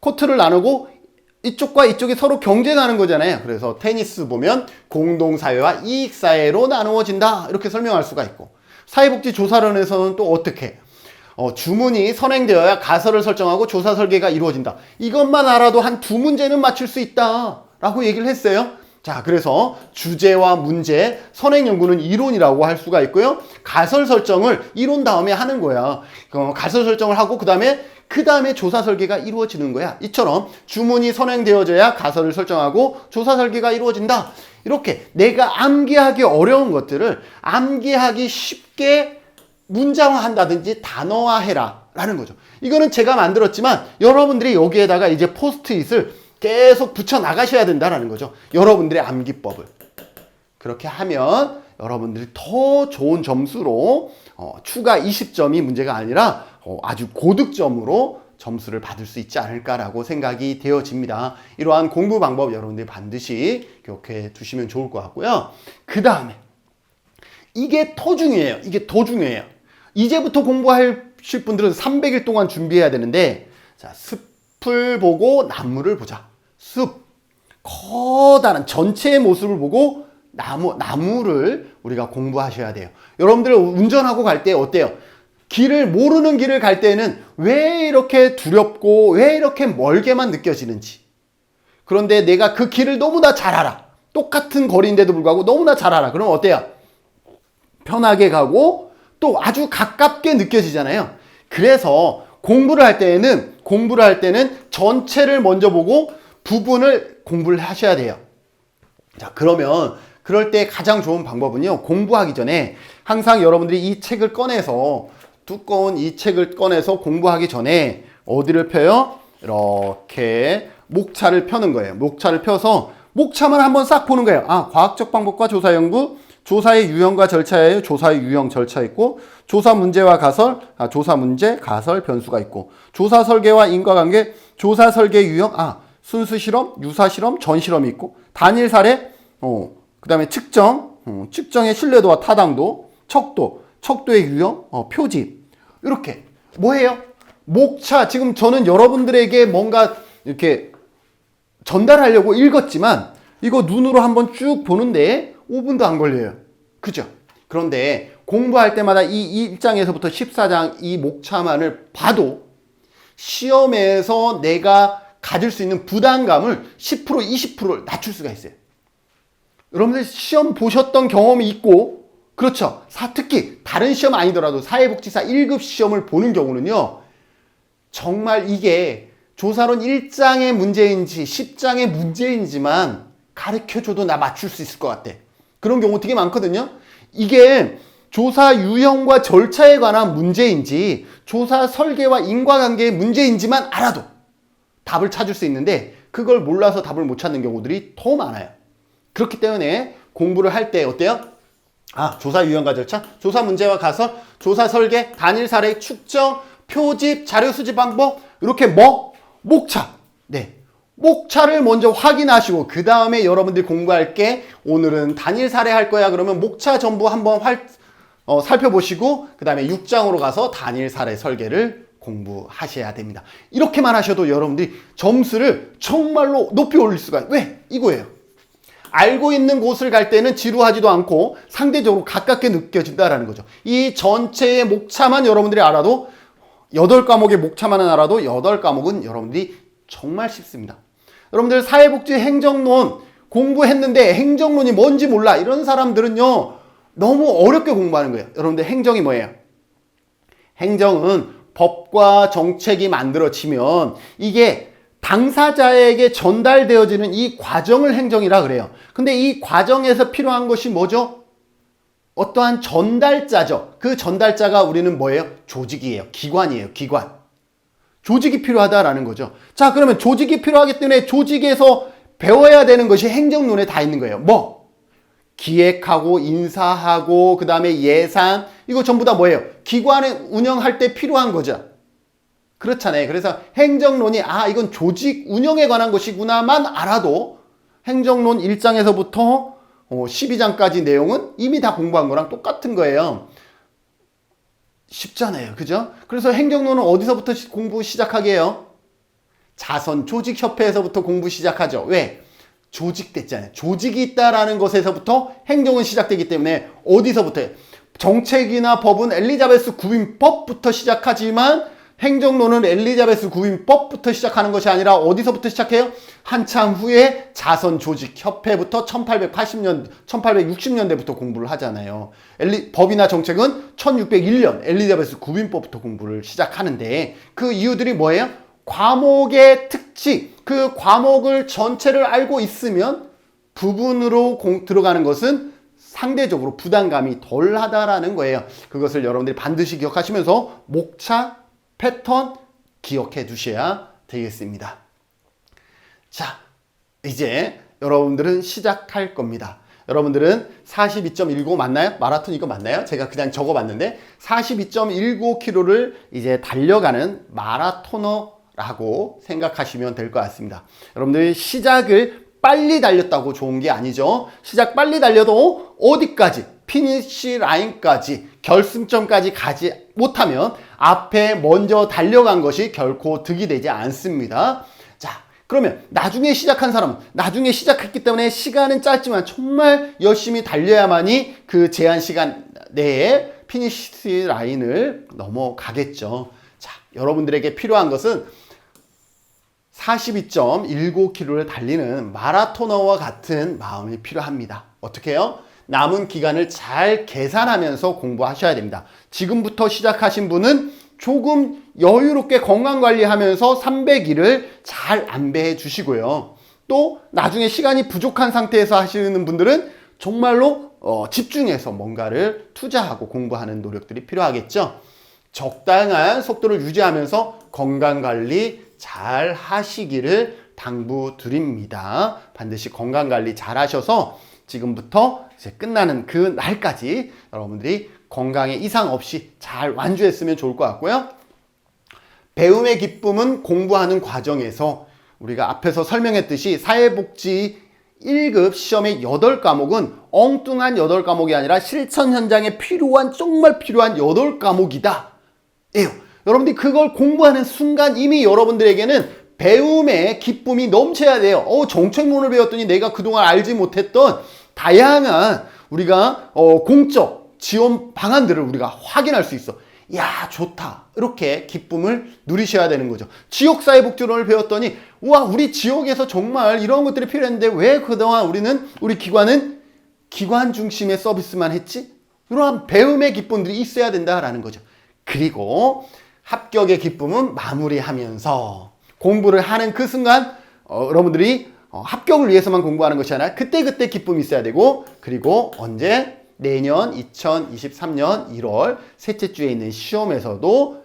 코트를 나누고 이쪽과 이쪽이 서로 경쟁하는 거잖아요. 그래서 테니스 보면 공동사회와 이익사회로 나누어진다 이렇게 설명할 수가 있고, 사회복지조사론에서는 또 어떻게 주문이 선행되어야 가설을 설정하고 조사 설계가 이루어진다. 이것만 알아도 한 2문제는 맞출 수 있다 라고 얘기를 했어요. 자, 그래서 주제와 문제, 선행 연구는 이론이라고 할 수가 있고요. 가설 설정을 이론 다음에 하는 거야. 가설 설정을 하고 그 다음에 조사 설계가 이루어지는 거야. 이처럼 주문이 선행되어져야 가설을 설정하고 조사 설계가 이루어진다. 이렇게 내가 암기하기 어려운 것들을 암기하기 쉽게 문장화한다든지 단어화해라 라는 거죠. 이거는 제가 만들었지만 여러분들이 여기에다가 이제 포스트잇을 계속 붙여 나가셔야 된다는 거죠. 여러분들의 암기법을. 그렇게 하면 여러분들이 더 좋은 점수로 추가 20점이 문제가 아니라 아주 고득점으로 점수를 받을 수 있지 않을까라고 생각이 되어집니다. 이러한 공부 방법 여러분들이 반드시 기억해 두시면 좋을 것 같고요. 그 다음에 이게 더 중요해요. 이제부터 공부하실 분들은 300일 동안 준비해야 되는데, 자, 숲을 보고 나무를 보자. 숲, 커다란 전체의 모습을 보고 나무를 우리가 공부하셔야 돼요. 여러분들 운전하고 갈 때 어때요? 모르는 길을 갈 때는 왜 이렇게 두렵고 왜 이렇게 멀게만 느껴지는지. 그런데 내가 그 길을 너무나 잘 알아. 똑같은 거리인데도 불구하고 너무나 잘 알아. 그럼 어때요? 편하게 가고 또 아주 가깝게 느껴지잖아요. 그래서 공부를 할 때는 전체를 먼저 보고 부분을 공부를 하셔야 돼요. 자, 그러면 그럴 때 가장 좋은 방법은요, 공부하기 전에 항상 여러분들이 이 책을 꺼내서, 두꺼운 이 책을 꺼내서 공부하기 전에 어디를 펴요? 이렇게 목차를 펴는 거예요. 목차를 펴서 목차만 한번 싹 보는 거예요. 과학적 방법과 조사 연구, 조사의 유형과 절차예요. 조사의 유형 절차 있고, 조사 문제와 가설, 조사 문제, 가설, 변수가 있고, 조사 설계와 인과관계, 조사 설계 유형, 순수 실험, 유사 실험, 전 실험이 있고, 단일 사례, 그 다음에 측정의 신뢰도와 타당도, 척도의 유형, 표집. 이렇게. 뭐예요? 목차. 지금 저는 여러분들에게 뭔가 이렇게 전달하려고 읽었지만 이거 눈으로 한번 쭉 보는데 5분도 안 걸려요. 그죠? 그런데 공부할 때마다 이 1장에서부터 14장 이 목차만을 봐도 시험에서 내가 가질 수 있는 부담감을 10%, 20%를 낮출 수가 있어요. 여러분들 시험 보셨던 경험이 있고, 그렇죠. 특히 다른 시험 아니더라도 사회복지사 1급 시험을 보는 경우는요, 정말 이게 조사론 1장의 문제인지 10장의 문제인지만 가르쳐줘도 나 맞출 수 있을 것 같아. 그런 경우 되게 많거든요. 이게 조사 유형과 절차에 관한 문제인지 조사 설계와 인과관계의 문제인지만 알아도 답을 찾을 수 있는데 그걸 몰라서 답을 못 찾는 경우들이 더 많아요. 그렇기 때문에 공부를 할 때 어때요? 조사 유형과 절차, 조사 문제와 가설, 조사 설계, 단일 사례, 축정, 표집, 자료 수집 방법, 이렇게 목차. 네. 목차를 먼저 확인하시고 그 다음에 여러분들이 공부할 게 오늘은 단일 사례 할 거야. 그러면 목차 전부 한번 살펴보시고 그 다음에 6장으로 가서 단일 사례 설계를 공부하셔야 됩니다. 이렇게만 하셔도 여러분들이 점수를 정말로 높이 올릴 수가 있어요. 왜? 이거예요. 알고 있는 곳을 갈 때는 지루하지도 않고 상대적으로 가깝게 느껴진다라는 거죠. 이 전체의 목차만 여러분들이 알아도 8과목의 목차만 알아도 8과목은 여러분들이 정말 쉽습니다. 여러분들 사회복지 행정론 공부했는데 행정론이 뭔지 몰라 이런 사람들은요 너무 어렵게 공부하는 거예요. 여러분들 행정이 뭐예요? 행정은 법과 정책이 만들어지면 이게 당사자에게 전달되어지는 이 과정을 행정이라 그래요. 근데 이 과정에서 필요한 것이 뭐죠? 어떠한 전달자죠. 그 전달자가 우리는 뭐예요? 조직이에요. 기관이에요. 기관. 조직이 필요하다라는 거죠. 자, 그러면 조직이 필요하기 때문에 조직에서 배워야 되는 것이 행정론에 다 있는 거예요. 기획하고 인사하고 그 다음에 예산 이거 전부 다 뭐예요? 기관을 운영할 때 필요한 거죠. 그렇잖아요. 그래서 행정론이 이건 조직 운영에 관한 것이구나만 알아도 행정론 1장에서부터 12장까지 내용은 이미 다 공부한 거랑 똑같은 거예요. 쉽잖아요. 그죠? 그래서 행정론은 어디서부터 공부 시작하게 해요? 자선조직협회에서부터 공부 시작하죠. 왜? 조직됐잖아요. 조직이 있다라는 것에서부터 행정은 시작되기 때문에 어디서부터 해요? 정책이나 법은 엘리자베스 구인법부터 시작하지만 행정론은 엘리자베스 구인법부터 시작하는 것이 아니라 어디서부터 시작해요? 한참 후에 자선조직협회부터 1860년대부터 공부를 하잖아요. 법이나 정책은 1601년 엘리자베스 구인법부터 공부를 시작하는데 그 이유들이 뭐예요? 과목의 특징, 그 과목을 전체를 알고 있으면 부분으로 들어가는 것은 상대적으로 부담감이 덜 하다라는 거예요. 그것을 여러분들이 반드시 기억하시면서 목차, 패턴 기억해 두셔야 되겠습니다. 자, 이제 여러분들은 시작할 겁니다. 여러분들은 42.19 맞나요? 마라톤 이거 맞나요? 제가 그냥 적어봤는데 42.19km를 이제 달려가는 마라토너라고 생각하시면 될 것 같습니다. 여러분들이 시작을 빨리 달렸다고 좋은 게 아니죠. 시작 빨리 달려도 어디까지? 피니시 라인까지, 결승점까지 가지 못하면 앞에 먼저 달려간 것이 결코 득이 되지 않습니다. 자, 그러면 나중에 시작한 사람은 나중에 시작했기 때문에 시간은 짧지만 정말 열심히 달려야만이 그 제한 시간 내에 피니시 라인을 넘어가겠죠. 자, 여러분들에게 필요한 것은 42.19km를 달리는 마라토너와 같은 마음이 필요합니다. 어떻게 해요? 남은 기간을 잘 계산하면서 공부하셔야 됩니다. 지금부터 시작하신 분은 조금 여유롭게 건강관리하면서 300일을 잘 안배해 주시고요. 또 나중에 시간이 부족한 상태에서 하시는 분들은 정말로 집중해서 뭔가를 투자하고 공부하는 노력들이 필요하겠죠. 적당한 속도를 유지하면서 건강관리 잘 하시기를 당부드립니다. 반드시 건강관리 잘 하셔서 지금부터 이제 끝나는 그 날까지 여러분들이 건강에 이상 없이 잘 완주했으면 좋을 것 같고요. 배움의 기쁨은 공부하는 과정에서 우리가 앞에서 설명했듯이 사회복지 1급 시험의 8과목은 엉뚱한 8과목이 아니라 실천 현장에 필요한 정말 필요한 8과목이다. 예요. 여러분들이 그걸 공부하는 순간 이미 여러분들에게는 배움의 기쁨이 넘쳐야 돼요. 정책론을 배웠더니 내가 그동안 알지 못했던 다양한 우리가 공적 지원 방안들을 우리가 확인할 수 있어. 야, 좋다. 이렇게 기쁨을 누리셔야 되는 거죠. 지역사회복지론을 배웠더니 와, 우리 지역에서 정말 이런 것들이 필요했는데 왜 그동안 우리 기관은 기관 중심의 서비스만 했지? 이러한 배움의 기쁨들이 있어야 된다라는 거죠. 그리고 합격의 기쁨은 마무리하면서 공부를 하는 그 순간 여러분들이 합격을 위해서만 공부하는 것이 아니라 그때그때 기쁨이 있어야 되고, 그리고 언제? 내년 2023년 1월 셋째 주에 있는 시험에서도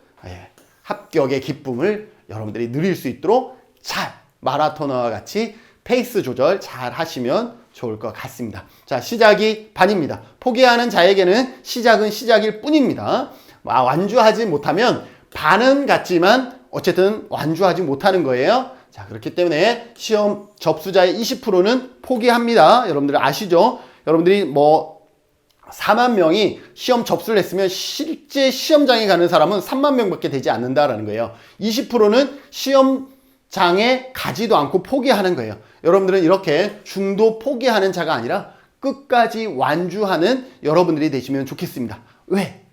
합격의 기쁨을 여러분들이 누릴 수 있도록 잘 마라토너와 같이 페이스 조절 잘 하시면 좋을 것 같습니다. 자, 시작이 반입니다. 포기하는 자에게는 시작은 시작일 뿐입니다. 완주하지 못하면 반은 같지만 어쨌든 완주하지 못하는 거예요. 자, 그렇기 때문에 시험 접수자의 20%는 포기합니다. 여러분들 아시죠? 여러분들이 4만 명이 시험 접수를 했으면 실제 시험장에 가는 사람은 3만 명밖에 되지 않는다라는 거예요. 20%는 시험장에 가지도 않고 포기하는 거예요. 여러분들은 이렇게 중도 포기하는 자가 아니라 끝까지 완주하는 여러분들이 되시면 좋겠습니다. 왜?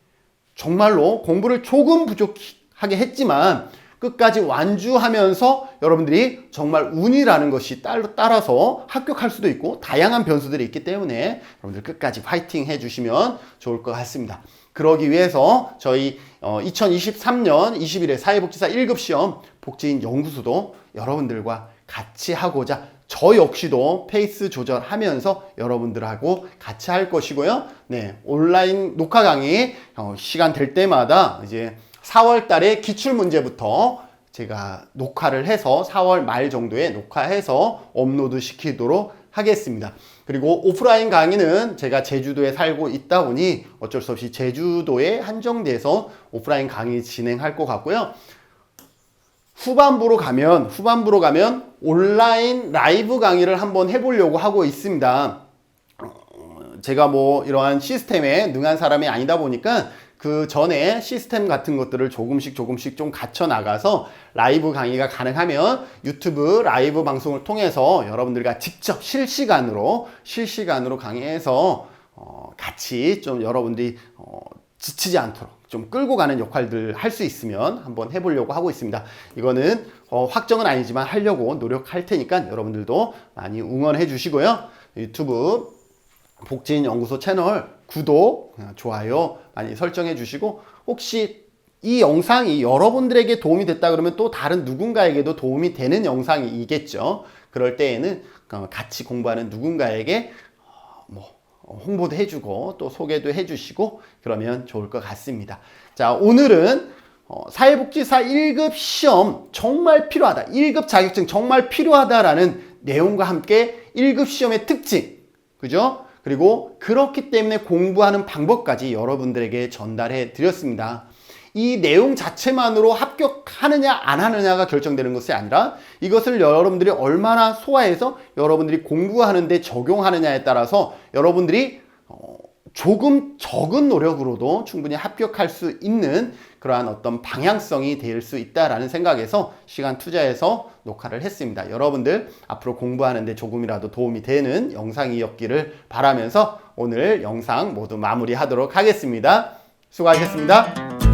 정말로 공부를 조금 부족하게 했지만 끝까지 완주하면서 여러분들이 정말 운이라는 것이 따라서 합격할 수도 있고 다양한 변수들이 있기 때문에 여러분들 끝까지 파이팅 해주시면 좋을 것 같습니다. 그러기 위해서 저희 2023년 21회 사회복지사 1급 시험 복지인 연구소도 여러분들과 같이 하고자 저 역시도 페이스 조절하면서 여러분들하고 같이 할 것이고요. 네, 온라인 녹화 강의 시간 될 때마다 이제 4월 달에 기출문제부터 제가 녹화를 해서 4월 말 정도에 녹화해서 업로드 시키도록 하겠습니다. 그리고 오프라인 강의는 제가 제주도에 살고 있다 보니 어쩔 수 없이 제주도에 한정돼서 오프라인 강의 진행할 것 같고요. 후반부로 가면 온라인 라이브 강의를 한번 해보려고 하고 있습니다. 제가 이러한 시스템에 능한 사람이 아니다 보니까 그 전에 시스템 같은 것들을 조금씩 좀 갖춰 나가서 라이브 강의가 가능하면 유튜브 라이브 방송을 통해서 여러분들과 직접 실시간으로 강의해서 같이 좀 여러분들이 지치지 않도록 좀 끌고 가는 역할들 할 수 있으면 한번 해보려고 하고 있습니다. 이거는 확정은 아니지만 하려고 노력할 테니까 여러분들도 많이 응원해 주시고요. 유튜브 복지인 연구소 채널 구독, 좋아요 많이 설정해 주시고, 혹시 이 영상이 여러분들에게 도움이 됐다 그러면 또 다른 누군가에게도 도움이 되는 영상이겠죠. 그럴 때에는 같이 공부하는 누군가에게 홍보도 해주고 또 소개도 해주시고 그러면 좋을 것 같습니다. 자, 오늘은 사회복지사 1급 시험 정말 필요하다, 1급 자격증 정말 필요하다라는 내용과 함께 1급 시험의 특징, 그죠? 그리고 그렇기 때문에 공부하는 방법까지 여러분들에게 전달해 드렸습니다. 이 내용 자체만으로 합격하느냐 안 하느냐가 결정되는 것이 아니라 이것을 여러분들이 얼마나 소화해서 여러분들이 공부하는데 적용하느냐에 따라서 여러분들이 조금 적은 노력으로도 충분히 합격할 수 있는 그러한 어떤 방향성이 될 수 있다라는 생각에서 시간 투자해서 녹화를 했습니다. 여러분들 앞으로 공부하는데 조금이라도 도움이 되는 영상이었기를 바라면서 오늘 영상 모두 마무리하도록 하겠습니다. 수고하셨습니다.